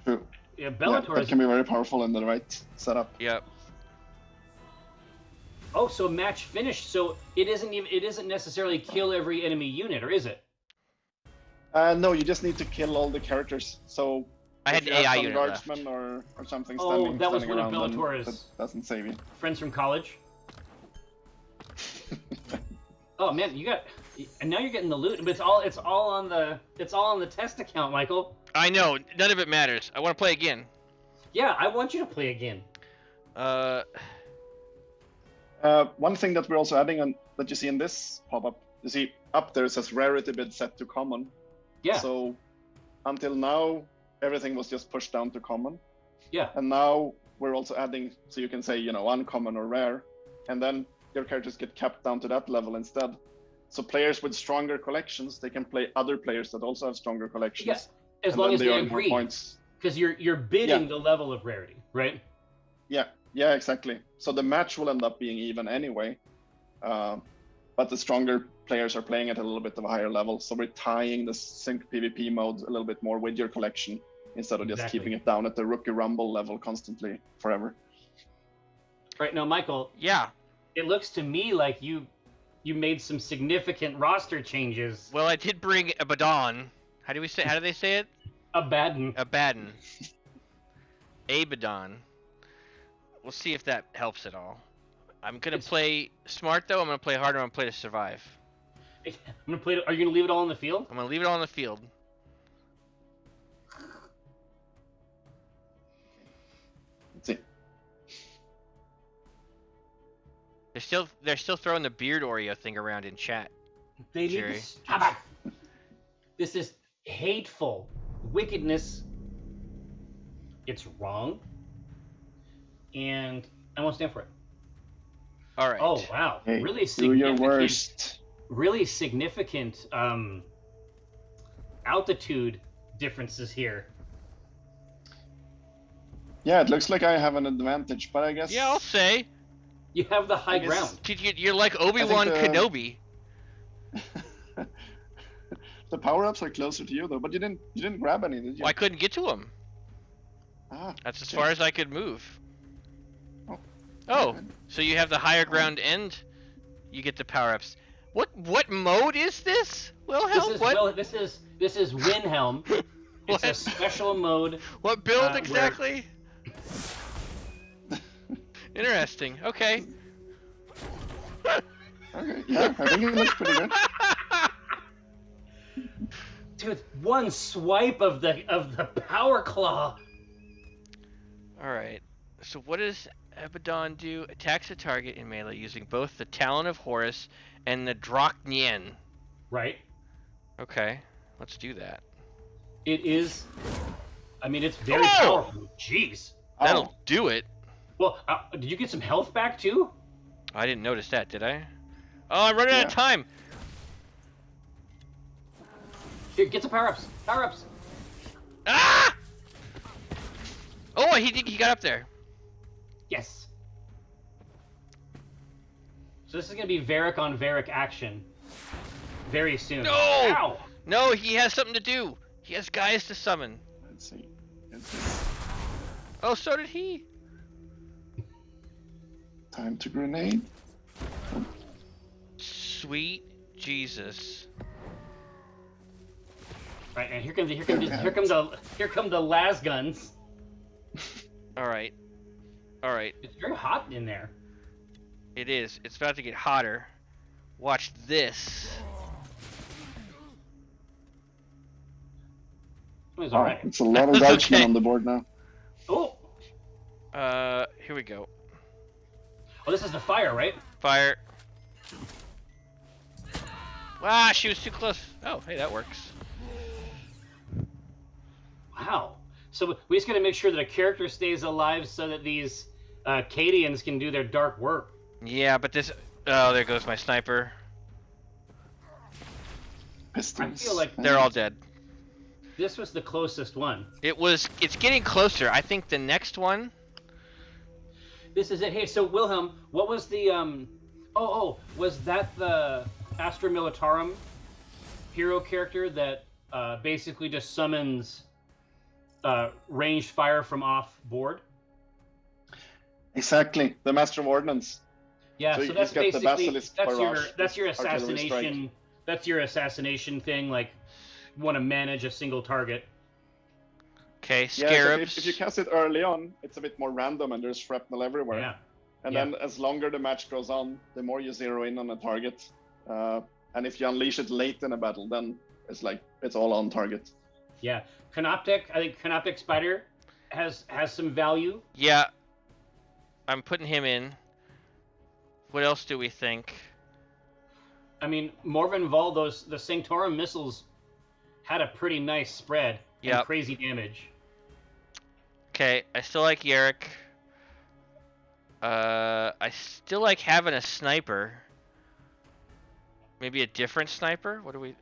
True. Yeah, Bellator that can be very powerful in the right setup. Yep. Oh, so match finished. So it isn't necessarily kill every enemy unit, or is it? No, you just need to kill all the characters. So I had if an you have AI some unit guardsmen left. or something Oh, standing, that was standing one of around, then Bellator's that doesn't save you. friends from college. Oh man, and now you're getting the loot, but it's all on the test account, Michael. I know, none of it matters. I want to play again. Yeah, I want you to play again. One thing that we're also adding on that you see in this pop-up, you see up there it says rarity bid set to common. Yeah. So until now, everything was just pushed down to common. Yeah. And now we're also adding, so you can say, uncommon or rare, and then your characters get capped down to that level instead. So players with stronger collections, they can play other players that also have stronger collections. Yes, as and long then as they earn more agree. points. Because you're bidding the level of rarity, right? Yeah, exactly. So the match will end up being even anyway, but the stronger players are playing at a little bit of a higher level. So we're tying the sync PvP mode a little bit more with your collection instead of just keeping it down at the rookie rumble level constantly forever. Right now, Michael. Yeah. It looks to me like you made some significant roster changes. Well, I did bring Abaddon. How do they say it? Abaddon. Abaddon. Abaddon. We'll see if that helps at all. I'm gonna play smart though. I'm gonna play harder. I'm gonna play to survive. Are you gonna leave it all in the field? I'm gonna leave it all in the field. Let's see. They're still throwing the beard Oreo thing around in chat. They need to stop it. This is hateful wickedness. It's wrong, and I won't stand for it. All right. Oh wow, Hey, really do significant. your worst. Really significant altitude differences here. Yeah, it looks like I have an advantage, but I guess. Yeah, I'll say. You have the high ground. You're like Obi-Wan Kenobi. The power-ups are closer to you though, but you didn't grab any, did you? Well, I couldn't get to them. That's as far as I could move. Oh, so you have the higher ground and you get the power-ups. What mode is this? Wilhelm? This is Wilhelm. It's a special mode. What build exactly? Interesting. Okay. Okay. Yeah, I think it looks pretty good. Dude, one swipe of the power claw. All right. So what does Abaddon do? Attacks a target in melee using both the Talon of Horus and the Draknien. Right. Okay. Let's do that. It is. I mean, it's very powerful. Jeez. That'll do it. Well, did you get some health back too? I didn't notice that, did I? Oh, I'm running out of time. Here, get some power-ups. Power-ups. Ah! Oh, he got up there. Yes. So this is gonna be Varric on Varric action very soon. No! Ow! No, he has something to do. He has guys to summon. Let's see. Oh, so did he. Time to grenade. Sweet Jesus. Right, and here come the las guns. All right. All right. It's very hot in there. It is. It's about to get hotter. Watch this. It was Oh, alright. it's a lot of Dutchmen Okay. on the board now. Oh, Here we go. this is the fire, right? Fire. Ah, she was too close. Oh, hey, that works. Wow. So we just gotta make sure that a character stays alive so that these Cadians can do their dark work. Yeah, but this... Oh, there goes my sniper. Pistons. I feel like They're all dead. this was the closest one. It's getting closer. I think the next one... This is it. Hey, so Wilhelm, what was the was that the Astra Militarum hero character that basically just summons ranged fire from off board? Exactly, the Master of Ordnance. Yeah, So so he's that's got the basically Basilisk that's your Barrage, that's your artillery assassination that's your assassination thing. Like, you want to manage a single target. Okay, Yeah, so scarabs. if you cast it early on, it's a bit more random and there's shrapnel everywhere. Yeah. And Yeah. then as longer the match goes on, the more you zero in on a target. And if you unleash it late in a battle, then it's all on target. Yeah, Canoptic. I think Canoptic Spider has some value. Yeah. I'm putting him in. What else do we think? I mean, Morven Valdos, the Sanctorum missiles had a pretty nice spread and Yep. crazy damage. Okay, I still like Yarrick. I still like having a sniper. Maybe a different sniper? What do we...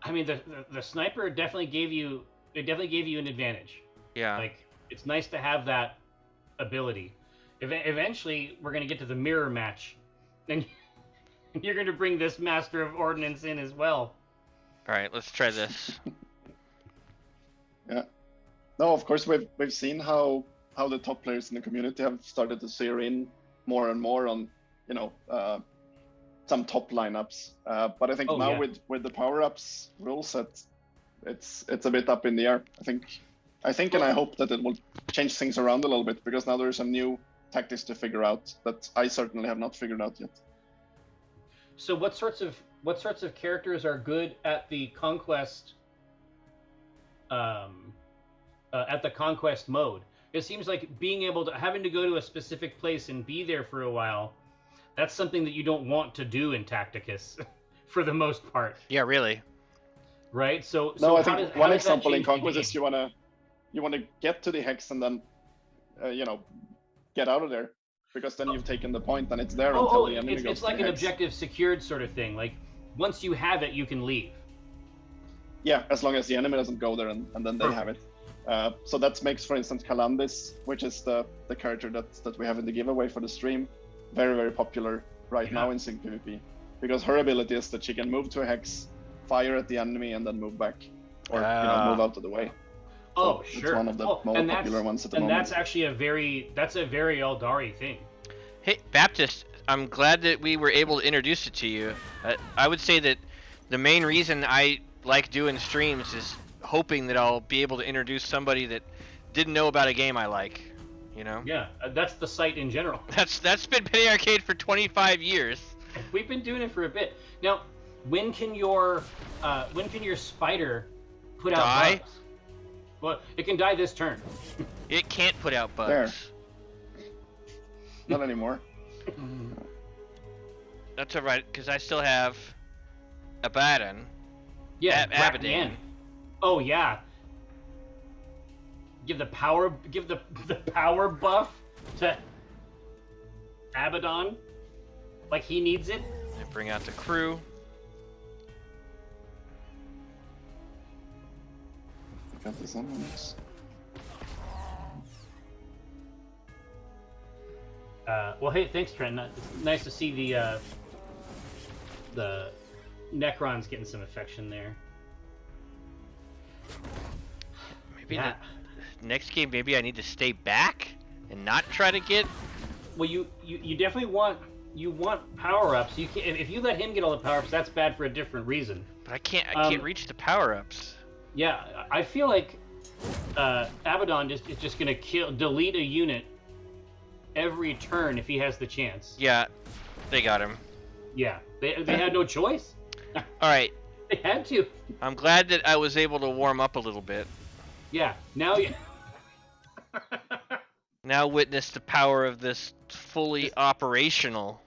I mean, the sniper definitely gave you an advantage. Yeah. Like, it's nice to have that ability. Eventually, we're gonna get to the mirror match, and you're gonna bring this Master of Ordnance in as well. Alright, let's try this. Yeah. No, of course we've seen how the top players in the community have started to zero in more and more on some top lineups. But I think Oh, now yeah. with the power ups rule set, it's a bit up in the air. I think and I hope that it will change things around a little bit, because now there's some new tactics to figure out that I certainly have not figured out yet. So, what sorts of characters are good at the conquest? At the conquest mode, it seems like having to go to a specific place and be there for a while. That's something that you don't want to do in Tacticus, for the most part, Yeah, really. right? So, No, I how think how one does that example in change the Conquest game? is you wanna get to the hex and then get out of there, because then you've taken the point and it's there until the enemy goes It's to like the an hex. objective secured sort of thing. Like, once you have it, you can leave. Yeah, as long as the enemy doesn't go there and then they have it. So that makes, for instance, Calandis, which is the character that we have in the giveaway for the stream, very, very popular right now in Sync PvP. Because her ability is that she can move to a hex, fire at the enemy, and then move back. Or move out of the way. Oh, So sure. It's one of the more popular ones at the and moment. that's actually a very Eldari thing. Hey, Baptist, I'm glad that we were able to introduce it to you. I would say that the main reason I like doing streams is hoping that I'll be able to introduce somebody that didn't know about a game I like, Yeah, that's the site in general. That's been Penny Arcade for 25 years. We've been doing it for a bit. Now, when can your spider put out Die? bugs? Well, it can die this turn. It can't put out bugs. Not anymore. That's alright, because I still have Abaddon. Yeah, Abaddon. Abaddon. Oh yeah. Give the power buff to Abaddon like he needs it. And bring out the crew. Got the summons. Well, hey, thanks, Trent. It's nice to see the Necrons getting some affection there. Maybe the next game, maybe I need to stay back and not try to get. Well, you definitely want power-ups. You can't, if you let him get all the power-ups, that's bad for a different reason. But I can't reach the power-ups. Yeah, I feel like Abaddon is just gonna delete a unit every turn if he has the chance. Yeah, they got him. Yeah, they had no choice. All right. They had to. I'm glad that I was able to warm up a little bit. Yeah, now you. Now witness the power of this fully operational.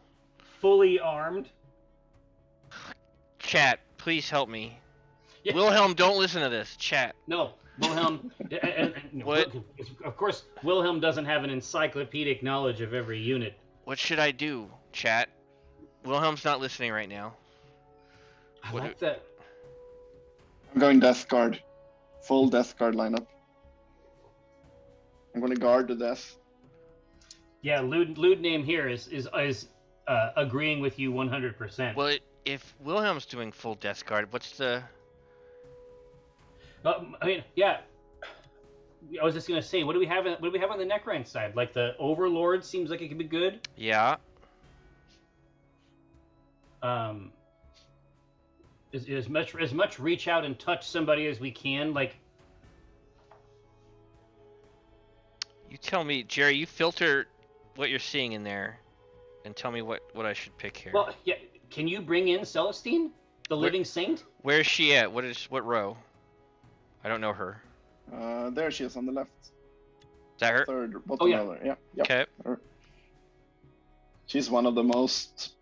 Fully armed. Chat, please help me. Yeah. Wilhelm, don't listen to this. Chat. No, Wilhelm. What? Of course, Wilhelm doesn't have an encyclopedic knowledge of every unit. What should I do, chat? Wilhelm's not listening right now. I like that. I'm going Death Guard. Full Death Guard lineup. I'm going to guard to death. Yeah, Lude name here is agreeing with you 100%. Well, if Wilhelm's doing full Death Guard, what's the... I mean, yeah. I was just gonna say, what do we have on the Necrine side? Like the Overlord seems like it could be good. Yeah. As much reach out and touch somebody as we can. Like, you tell me, Jerry. You filter what you're seeing in there, and tell me what I should pick here. Well, yeah. Can you bring in Celestine, the Living Saint? Where is she at? What row? I don't know her. There she is on the left. Is that her? Third, bottom Oh, yeah. row there. Yeah. Yep. Okay. Her. She's one of the most,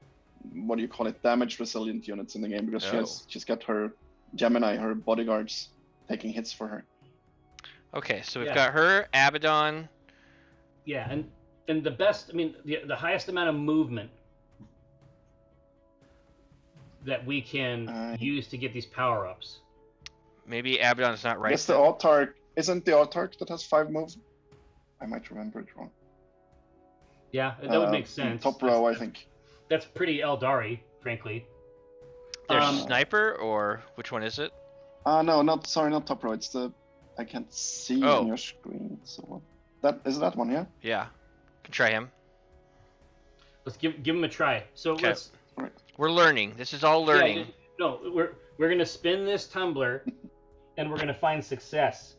what do you call it, damage resilient units in the game because she's got her Gemini, her bodyguards, taking hits for her. Okay, so we've got her, Abaddon. Yeah, and the best, I mean, the highest amount of movement that we can use to get these power-ups. Maybe Abaddon's not right. Yes, the Autarch. Isn't the Autarch that has 5 moves? I might remember it wrong. Yeah, that would make sense. Top row, I think. That's pretty Eldari, frankly. There's Sniper, or which one is it? No, not top row. It's the I can't see on your screen. So that is that one, yeah. Yeah, can try him. Let's give him a try. So let's. Right. We're learning. This is all learning. Yeah, no, we're gonna spin this tumbler, and we're gonna find success.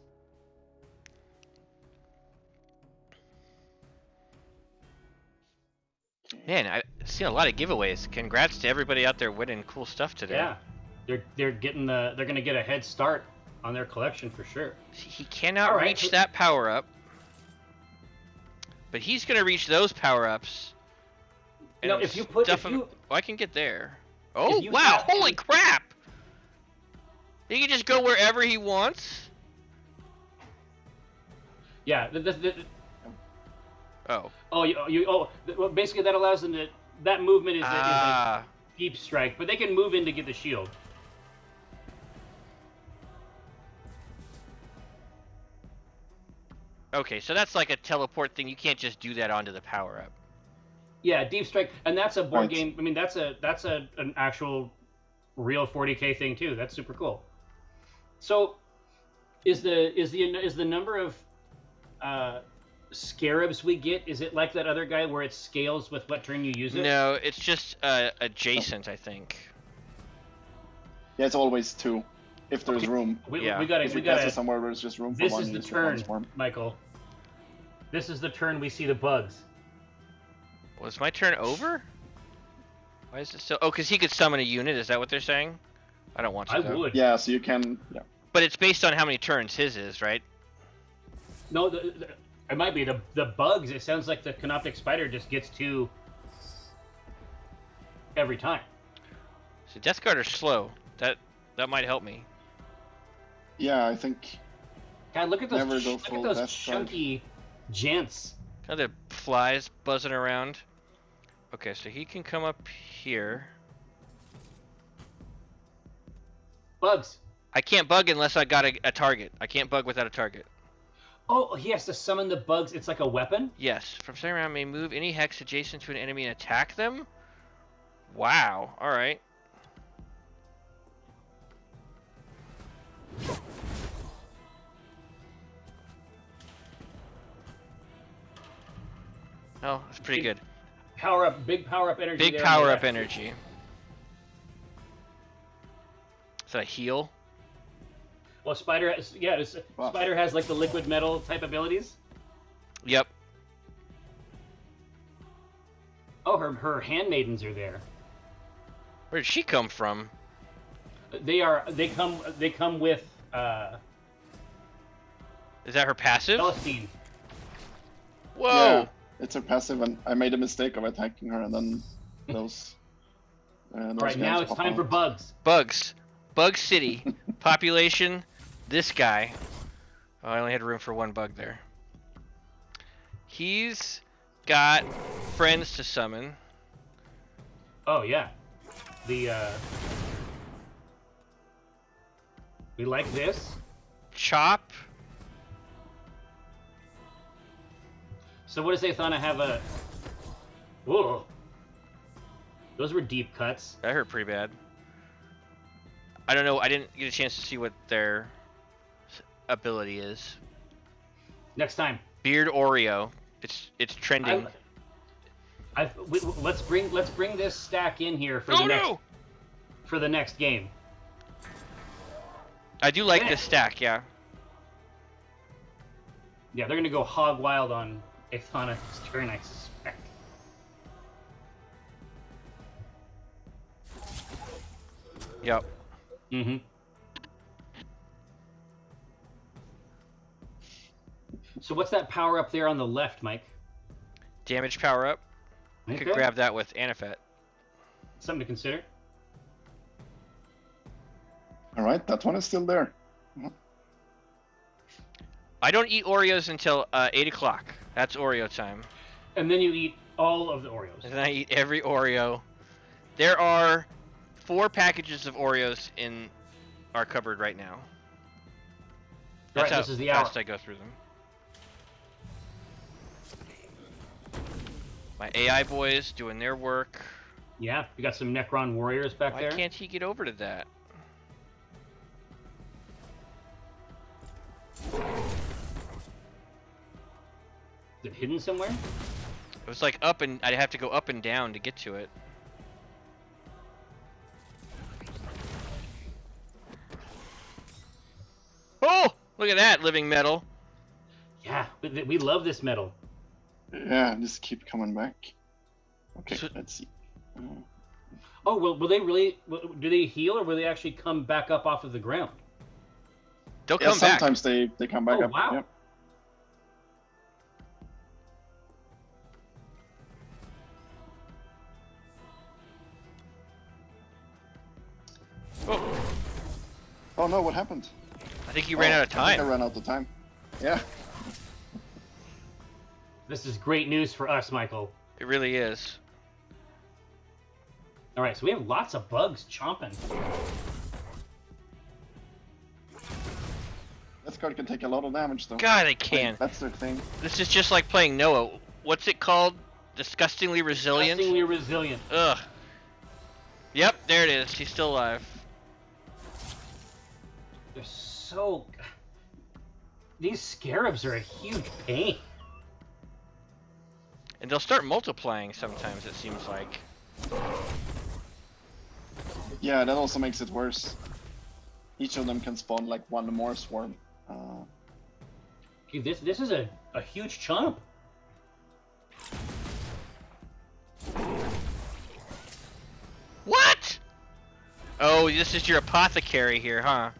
Man, I see a lot of giveaways. Congrats to everybody out there winning cool stuff today. Yeah, they're gonna get a head start on their collection for sure. He cannot reach that power up, but he's gonna reach those power ups. No, if you put I can get there. Oh wow! Holy crap! He can just go wherever he wants. Yeah. Oh. Well, basically that allows them to. That movement is a deep strike, but they can move in to get the shield. Okay, so that's like a teleport thing. You can't just do that onto the power up. Yeah, deep strike, and that's a board game. I mean, that's an actual real 40k thing too. That's super cool. So, is the number of scarabs we get? Is it like that other guy where it scales with what turn you use it? No, it's just adjacent, I think. Yeah, it's always 2, if there's room. We gotta somewhere where there's just room for this one. This is the turn, Michael. This is the turn we see the bugs. Was my turn over? Why is it still? Oh, because he could summon a unit. Is that what they're saying? I don't want to. I would. Yeah, so you can. Yeah. But it's based on how many turns his is, right? No, it might be the bugs. It sounds like the Canoptic Spider just gets 2 every time. So Death Guard are slow. That might help me. Yeah, I think. God, look at those chunky gents. Kind of flies buzzing around. Okay, so he can come up here. Bugs. I can't bug unless I got a target. I can't bug without a target. Oh, he has to summon the bugs. It's like a weapon? Yes. From center around, may move any hex adjacent to an enemy and attack them? Wow. Alright. Oh, that's pretty good. Power up, big power up energy. Big power up energy. Is that a heal? Well, Spider has, yeah, Spider has like the liquid metal type abilities. Yep. Oh, her handmaidens are there. Where did she come from? They come with Is that her passive? Celestine. Whoa! Yeah, it's her passive, and I made a mistake of attacking her, and then those. All right, now it's time for bugs. Bugs. Bug City. Population. This guy. Oh, I only had room for one bug there. He's got friends to summon. Oh yeah, we like this. Chop. So what does Athana have a? Whoa. Those were deep cuts. That hurt pretty bad. I don't know. I didn't get a chance to see what their ability is. Next time. Beard Oreo. It's trending. Let's bring this stack in here for for the next game. I do like this stack, yeah. Yeah, they're gonna go hog wild on Athana's turn, I suspect. Yep. Mm-hmm. So what's that power up there on the left, Mike? Damage power up. I could grab that with Anafet. Something to consider. All right, that one is still there. I don't eat Oreos until 8 o'clock. That's Oreo time. And then you eat all of the Oreos. And then I eat every Oreo. There are 4 packages of Oreos in our cupboard right now. That's right, how this is the fast hour. I go through them. My AI boys doing their work. Yeah, we got some Necron warriors back there. Why can't he get over to that? Is it hidden somewhere? It was like up and I'd have to go up and down to get to it. Oh! Look at that, living metal. Yeah, we love this metal. Yeah, just keep coming back. Okay, So- let's see. Oh, well, will they really... Do they heal, or will they actually come back up off of the ground? They'll Yeah, come back. sometimes they come back Oh, up. wow. Yep. Oh, Oh no, what happened? I think you ran out of I think I time. ran out of time. Yeah. This is great news for us, Michael. It really is. All right, so we have lots of bugs chomping. This card can take a lot of damage though. God, I Like, can. that's the thing. This is just like playing Noah. What's it called? Disgustingly resilient? Disgustingly resilient. Ugh. Yep, there it is. He's still alive. They're so... These scarabs are a huge pain. And they'll start multiplying sometimes, it seems like. Yeah, that also makes it worse. Each of them can spawn like one more swarm. Dude, this is a huge chomp. What? Oh, this is your apothecary here, huh?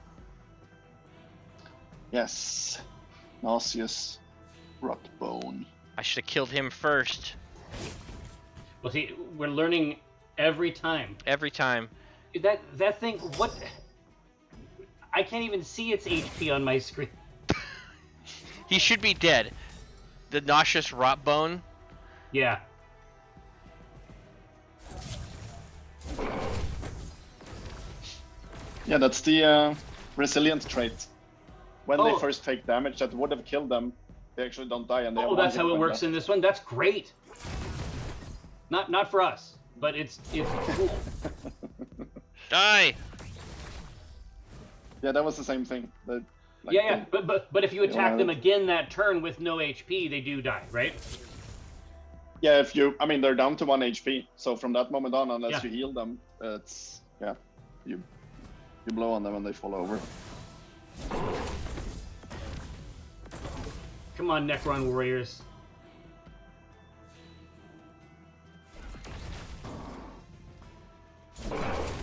Yes. Nauseous rot bone. I should have killed him first. Well, see, we're learning every time. Every time. That thing, what? I can't even see its HP on my screen. He should be dead. The nauseous rot bone. Yeah. Yeah, that's the resilient trait. When they Oh. first take damage that would have killed them, they actually don't die, and they have Oh, one that's hit how it point works left. in this one. That's great. Not for us, but it's cool. Die! Yeah, that was the same thing. Like, Yeah. But if you they only attack have them it. again that turn with no HP, they do die, right? Yeah, I mean, they're down to 1 HP. So from that moment on, unless Yeah. you heal them, you blow on them and they fall over. Come on, Necron warriors.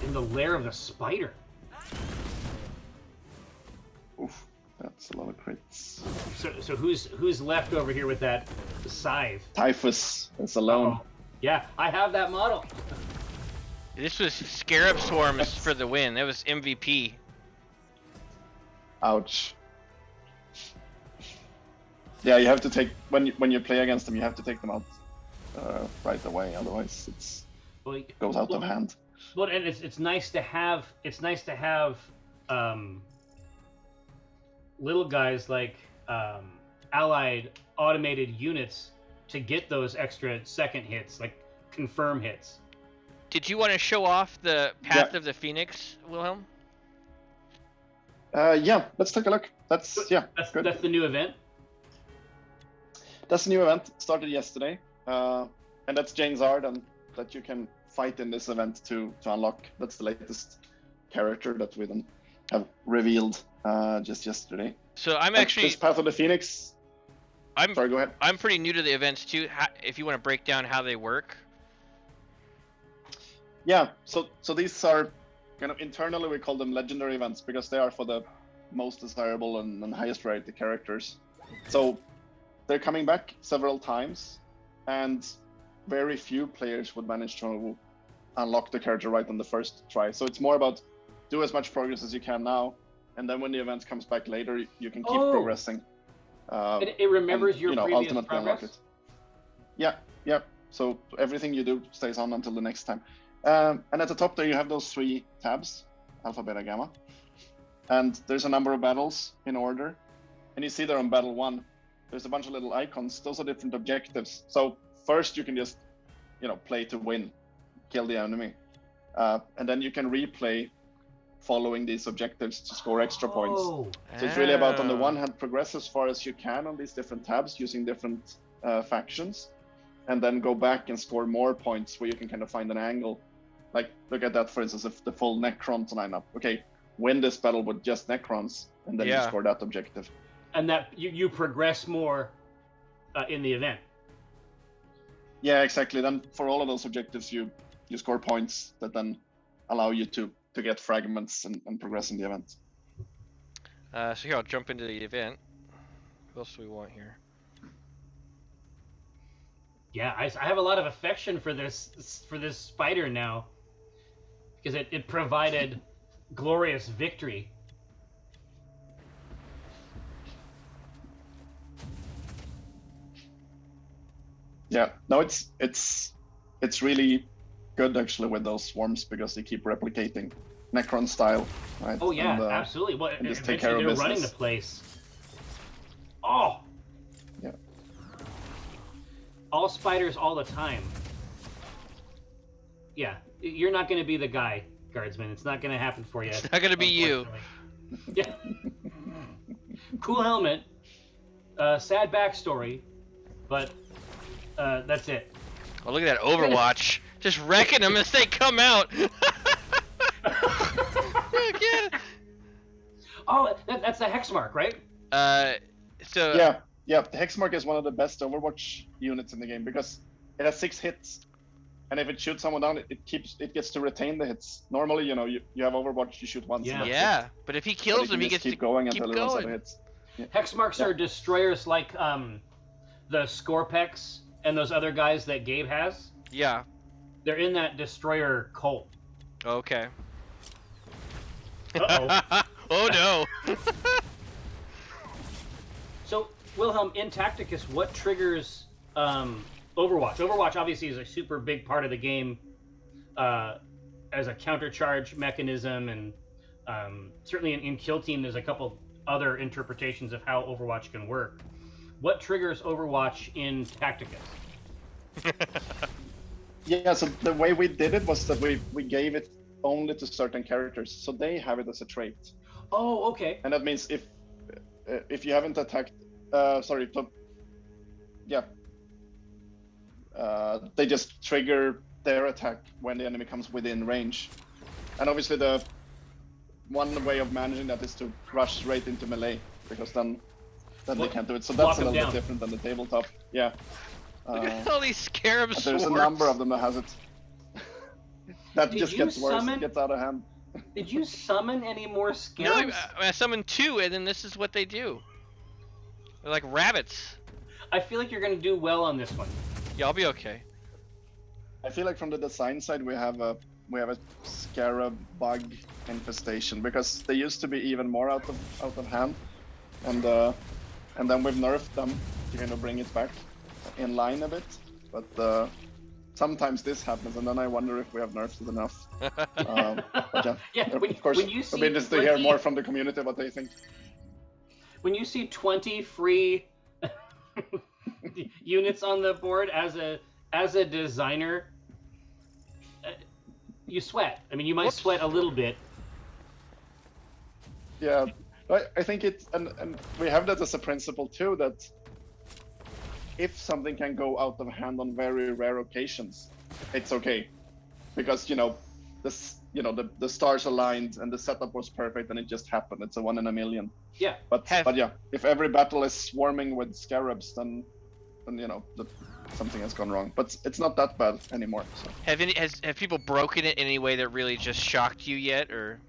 In the lair of the spider. Oof, that's a lot of crits. So who's left over here with that scythe? Typhus is alone. Uh-oh. Yeah, I have that model. This was Scarab Swarms for the win. That was MVP. Ouch. Yeah, you have to take when you play against them. You have to take them out right away. Otherwise, it goes out of hand. Well, and it's nice to have little guys like allied automated units to get those extra second hits, like confirm hits. Did you want to show off the Path Yeah. of the Phoenix, Wilhelm? Yeah, let's take a look. That's good. That's the new event. That's a new event, started yesterday, and that's Jane's Arden that you can fight in this event to unlock. That's the latest character that we then have revealed just yesterday. So I'm And actually, this Path of the Phoenix. Sorry, go ahead. I'm pretty new to the events too. If you want to break down how they work. Yeah, so these are kind of internally we call them legendary events because they are for the most desirable and highest rarity characters. So they're coming back several times, and very few players would manage to unlock the character right on the first try. So it's more about do as much progress as you can now, and then when the event comes back later, you can keep progressing. It remembers your previous ultimately progress? unlock it. Yeah. So everything you do stays on until the next time. And at the top there you have those 3 tabs, Alpha, Beta, Gamma. And there's a number of battles in order. And you see there on battle 1, there's a bunch of little icons. Those are different objectives. So first you can just, play to win, kill the enemy. And then you can replay following these objectives to score extra points. Oh. So it's really about, on the one hand, progress as far as you can on these different tabs using different factions, and then go back and score more points where you can kind of find an angle. Like, look at that, for instance, if the full Necrons lineup. Okay, win this battle with just Necrons, and then you score that objective. And that you progress more in the event. Yeah, exactly. Then for all of those objectives, you score points that then allow you to get fragments and progress in the event. So here, I'll jump into the event. What else do we want here? Yeah, I have a lot of affection for this spider now, because it provided glorious victory. Yeah, no, it's really good actually with those swarms because they keep replicating Necron style, right? Oh yeah, and, absolutely. Well, and just eventually take care of they're running the business. place. Oh. Yeah. All spiders all the time. Yeah, you're not going to be the guy, Guardsman. It's not going to happen for you. It's not gonna be you. Yeah. Cool helmet. Sad backstory, but that's it. Oh, look at that Overwatch. Just wrecking them as they come out. Look, yeah. Oh, that's the hex mark, right? So Yeah, the Hexmark is one of the best Overwatch units in the game because it has 6 hits, and if it shoots someone down, it gets to retain the hits. Normally, you have Overwatch, you shoot once. Yeah. and that's yeah, it. but if he But kills you him, he can gets just keep to going keep until it runs out of going. hits. Yeah. Hex marks are destroyers like the Scorpex and those other guys that Gabe has. Yeah. They're in that destroyer cult. Okay. Uh-oh. Oh no. So, Wilhelm, in Tacticus, what triggers Overwatch? Overwatch obviously is a super big part of the game as a countercharge mechanism and Certainly in Kill Team, there's a couple other interpretations of how Overwatch can work. What triggers Overwatch in Tacticus? Yeah, so the way we did it was that we gave it only to certain characters, so they have it as a trait. Oh, okay. And that means if you haven't attacked, they just trigger their attack when the enemy comes within range. And obviously the one way of managing that is to rush straight into melee, because then they can't do it. So that's a little bit different than the tabletop. Yeah. Look at all these scarab swords. There's a number of them that has it. That just gets worse. It gets out of hand. Did you summon any more scarabs? No, I summoned 2, and then this is what they do. They're like rabbits. I feel like you're going to do well on this one. Yeah, I'll be okay. I feel like from the design side we have a scarab bug infestation, because they used to be even more out of hand, and then we've nerfed them to kind of bring it back in line a bit. But sometimes this happens, and then I wonder if we have nerfed it enough. But yeah, of course, it'll be interesting to hear more from the community what they think. When you see 20 free units on the board as a designer, you sweat. I mean, you might sweat a little bit. Yeah, I think it's and we have that as a principle too, that if something can go out of hand on very rare occasions, it's okay, because the stars aligned and the setup was perfect and it just happened. It's a 1 in a million. Yeah. But yeah, if every battle is swarming with scarabs, then something has gone wrong. But it's not that bad anymore. So. Have people broken it in any way that really just shocked you yet, or?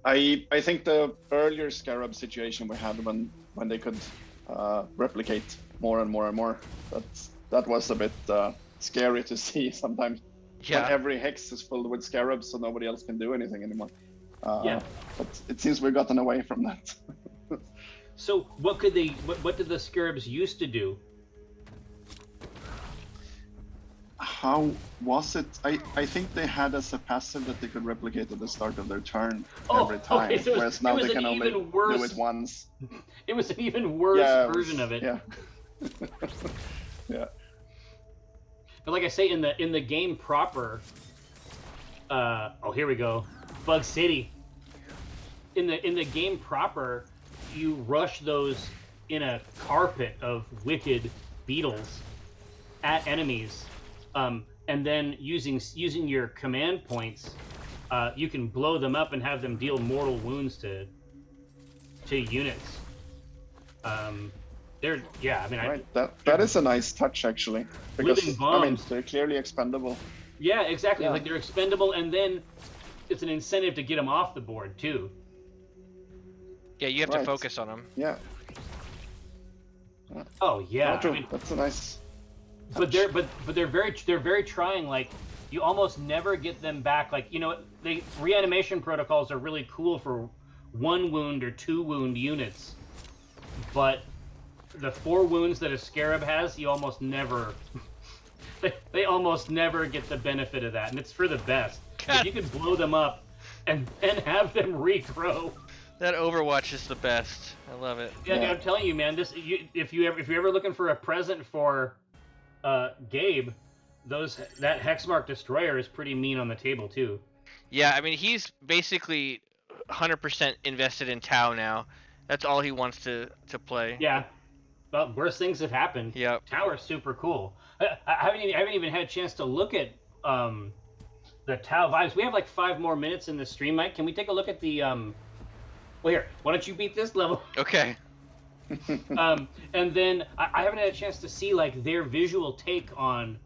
I think the earlier scarab situation we had when they could replicate more and more and more, that was a bit scary to see sometimes. Yeah. When every hex is filled with scarabs, so nobody else can do anything anymore. Yeah. But it seems we've gotten away from that. So what did the scarabs used to do? How was it? I think they had as a passive that they could replicate at the start of their turn every time, okay, so whereas now they can only do it once. It was an even worse version of it. Yeah. Yeah. But like I say, in the game proper, here we go, Bug City. In the game proper, you rush those in a carpet of wicked beetles at enemies, and then using your command points, you can blow them up and have them deal mortal wounds to units. That is a nice touch actually, because living bombs. they're clearly expendable. Yeah, exactly. Yeah. Like they're expendable, and then it's an incentive to get them off the board too. Yeah, you have to focus on them. Yeah. Oh yeah, that's a nice. But they're very trying. Like you almost never get them back. Like the reanimation protocols are really cool for 1 wound or 2 wound units, but the 4 wounds that a scarab has, you almost never. They almost never get the benefit of that, and it's for the best. If you can blow them up and have them regrow. That Overwatch is the best. I love it. Yeah, dude, I'm telling you, man. If you're ever looking for a present for Gabe, that Hexmark Destroyer is pretty mean on the table too. Yeah, I mean he's basically 100% invested in Tau now. That's all he wants to play. Yeah. Well, worse things have happened. Yep. Tower's super cool. I haven't even had a chance to look at the Tau vibes. We have like 5 more minutes in the stream, Mike. Can we take a look at the Well, here. Why don't you beat this level? Okay. And then I haven't had a chance to see like their visual take on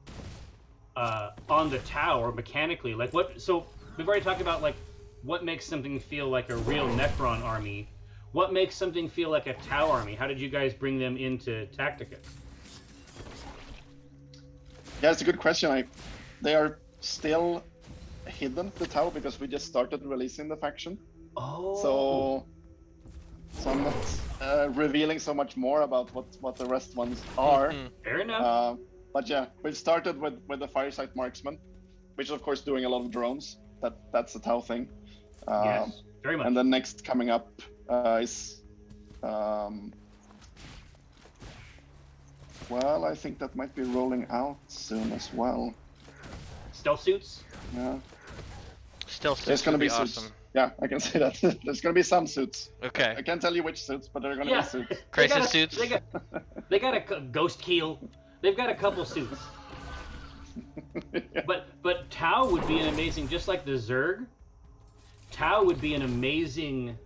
the Tau, or mechanically. Like what? So we've already talked about like what makes something feel like a real Necron army. What makes something feel like a Tau army? How did you guys bring them into Tacticus? Yeah, it's a good question. They are still hidden, the Tau, because we just started releasing the faction. Oh. So I'm not revealing so much more about what the rest ones are. Fair enough. But yeah, we've started with the Firesight Marksman, which is of course doing a lot of drones. that's the Tau thing. Yes, very much. And then next coming up is, well, I think that might be rolling out soon as well. Stealth suits. Yeah. Still, There's gonna be awesome. suits. Yeah, I can say that. There's gonna be some suits. Okay. I can't tell you which suits, but there are gonna be suits. Crisis suits. They got a ghost keel. They've got a couple suits. Yeah. But Tau would be an amazing, just like the Zerg. Tau would be an amazing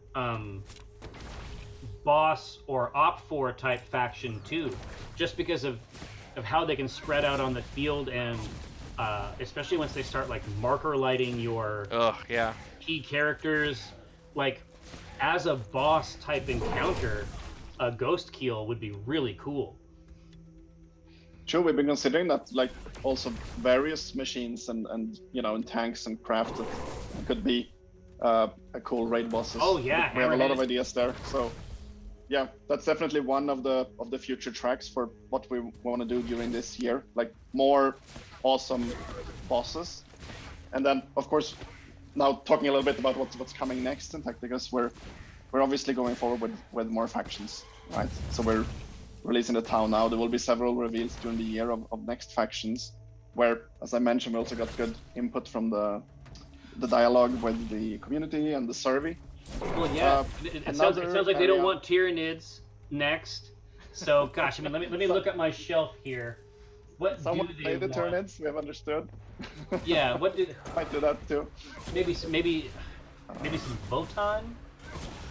boss or op4 type faction too, just because of how they can spread out on the field, and especially once they start like marker lighting your key characters. Like as a boss type encounter, a ghost keel would be really cool. Sure, we've been considering that, like also various machines and and tanks and craft that could be a cool raid bosses. Oh yeah, we have a lot of ideas there. So yeah, that's definitely one of the future tracks for what we want to do during this year. Like more awesome bosses, and then of course, now talking a little bit about what's coming next in Tacticus, we're obviously going forward with more factions, right? So we're releasing the Tau now. There will be several reveals during the year of next factions, where, as I mentioned, we also got good input from the dialogue with the community and the survey. Well, yeah, it sounds like they don't want Tyranids next. So, gosh, I mean, let me look at my shelf here. What Someone do they play the want? Tyranids, we have understood. Yeah, what did? Might do that too. Maybe some Votan.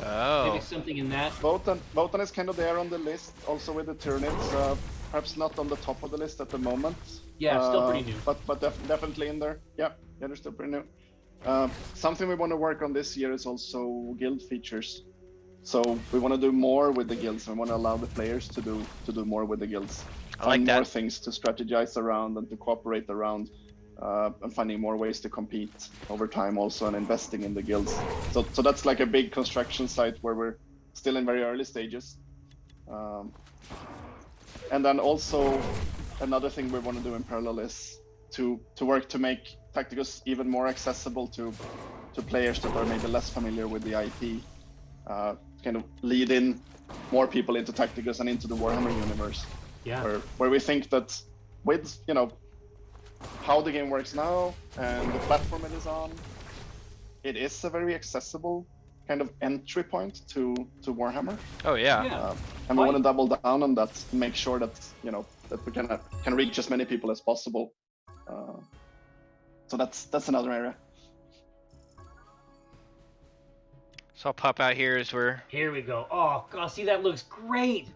Oh. Maybe something in that. Votan is kind of there on the list, also with the Tyranids. Perhaps not on the top of the list at the moment. Yeah, still pretty new. But definitely in there. Yeah, they're still pretty new. Something we want to work on this year is also guild features. So we want to do more with the guilds. We want to allow the players to do more with the guilds. I like that. More things to strategize around and to cooperate around, and finding more ways to compete over time also, and investing in the guilds. So that's like a big construction site where we're still in very early stages. And then also another thing we want to do in parallel is to work to make Tacticus even more accessible to players that are maybe less familiar with the IP. Kind of lead in more people into Tacticus and into the Warhammer universe. Yeah. Where we think that with how the game works now and the platform it is on, it is a very accessible kind of entry point to Warhammer. Oh yeah. And we want to double down on that and make sure that that we can reach as many people as possible. So that's another area. So I'll pop out here as we're. Here we go. Oh god, see, that looks great.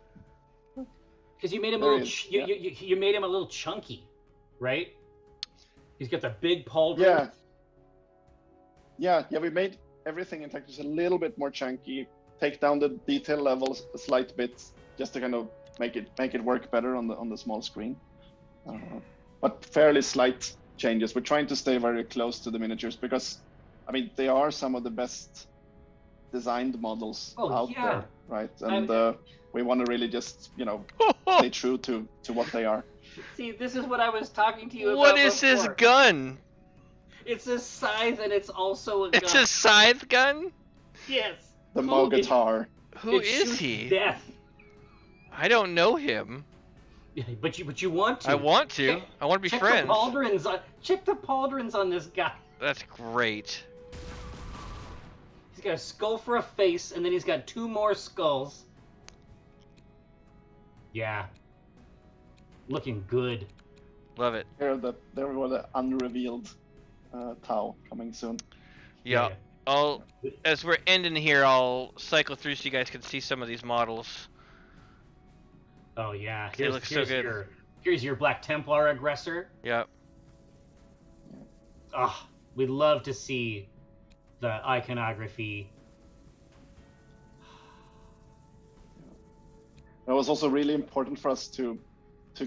Because you made him you made him a little chunky, right? He's got the big pauldron. Yeah. We made everything in Tacticus a little bit more chunky. Take down the detail levels a slight bit, just to kind of make it work better on the small screen. But fairly slight changes. We're trying to stay very close to the miniatures because, I mean, they are some of the best designed models out there, right? And we want to really just stay true to what they are. See, this is what I was talking to you about. What is before. his gun? It's a scythe, and it's also a gun. It's a scythe gun? Yes. The Mogatar. Who is he? Death. I don't know him. Yeah, but you want to. I want to. I want to be friends. Check the pauldrons on this guy. That's great. He's got a skull for a face, and then he's got 2 more skulls. Yeah. Looking good. Love it. There were the unrevealed Tau coming soon. Yeah. As we're ending here, I'll cycle through so you guys can see some of these models. Oh yeah. They look so good. Here's your Black Templar aggressor. Yep. We'd love to see the iconography. It was also really important for us to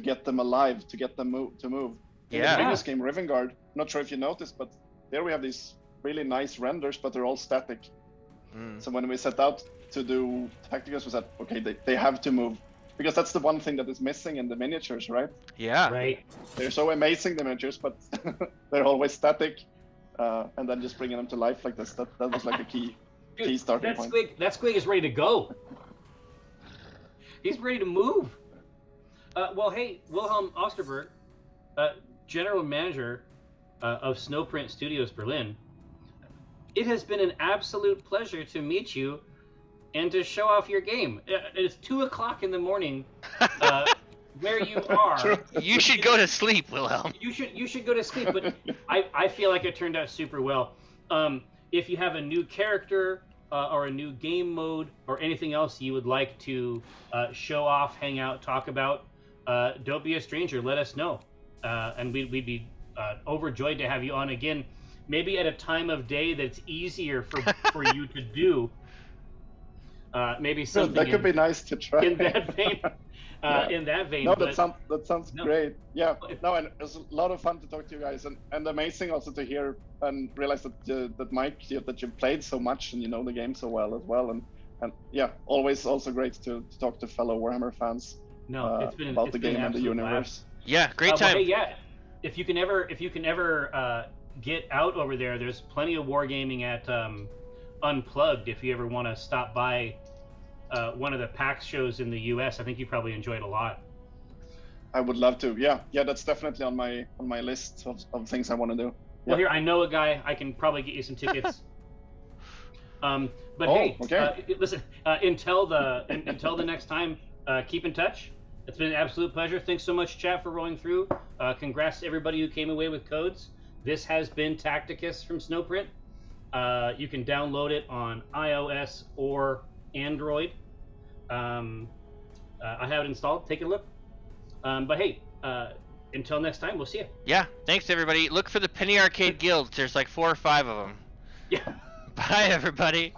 get them alive, to get them to move. In Yeah. the previous game, Rivengard, not sure if you noticed, but there we have these really nice renders, but they're all static. So when we set out to do Tacticus, we said, okay, they have to move. Because that's the one thing that is missing in the miniatures, right? Yeah. Right. They're so amazing, the miniatures, but they're always static. and then just bringing them to life like this. That was like a key starting point. That Squig is ready to go. He's ready to move. Well, hey, Wilhelm Österberg, General Manager of Snowprint Studios Berlin, it has been an absolute pleasure to meet you and to show off your game. It's 2 o'clock in the morning where you are. You should go to sleep, Wilhelm. You should go to sleep, but I feel like it turned out super well. If you have a new character or a new game mode or anything else you would like to show off, hang out, talk about, don't be a stranger. Let us know, and we'd be overjoyed to have you on again. Maybe at a time of day that's easier for you to do. Maybe something that could be nice to try. In that vein. In that vein. No, that sounds great. Yeah. No, and it was a lot of fun to talk to you guys, and amazing also to hear and realize that Mike, that you played so much and you know the game so well as well, and yeah, always also great to talk to fellow Warhammer fans. No, about the game and the universe. Blast. Yeah, great time. Well, hey, yeah, if you can ever get out over there, there's plenty of wargaming at Unplugged. If you ever want to stop by one of the PAX shows in the U.S., I think you probably enjoy it a lot. I would love to. Yeah, that's definitely on my list of things I want to do. Well, here I know a guy. I can probably get you some tickets. Hey, okay. Listen. Until the next time, keep in touch. It's been an absolute pleasure. Thanks so much, chat, for rolling through. Congrats to everybody who came away with codes. This has been Tacticus from Snowprint. You can download it on iOS or Android. I have it installed. Take a look. But hey, until next time, we'll see you. Yeah, thanks everybody. Look for the Penny Arcade Guilds. There's like 4 or 5 of them. Yeah. Bye everybody.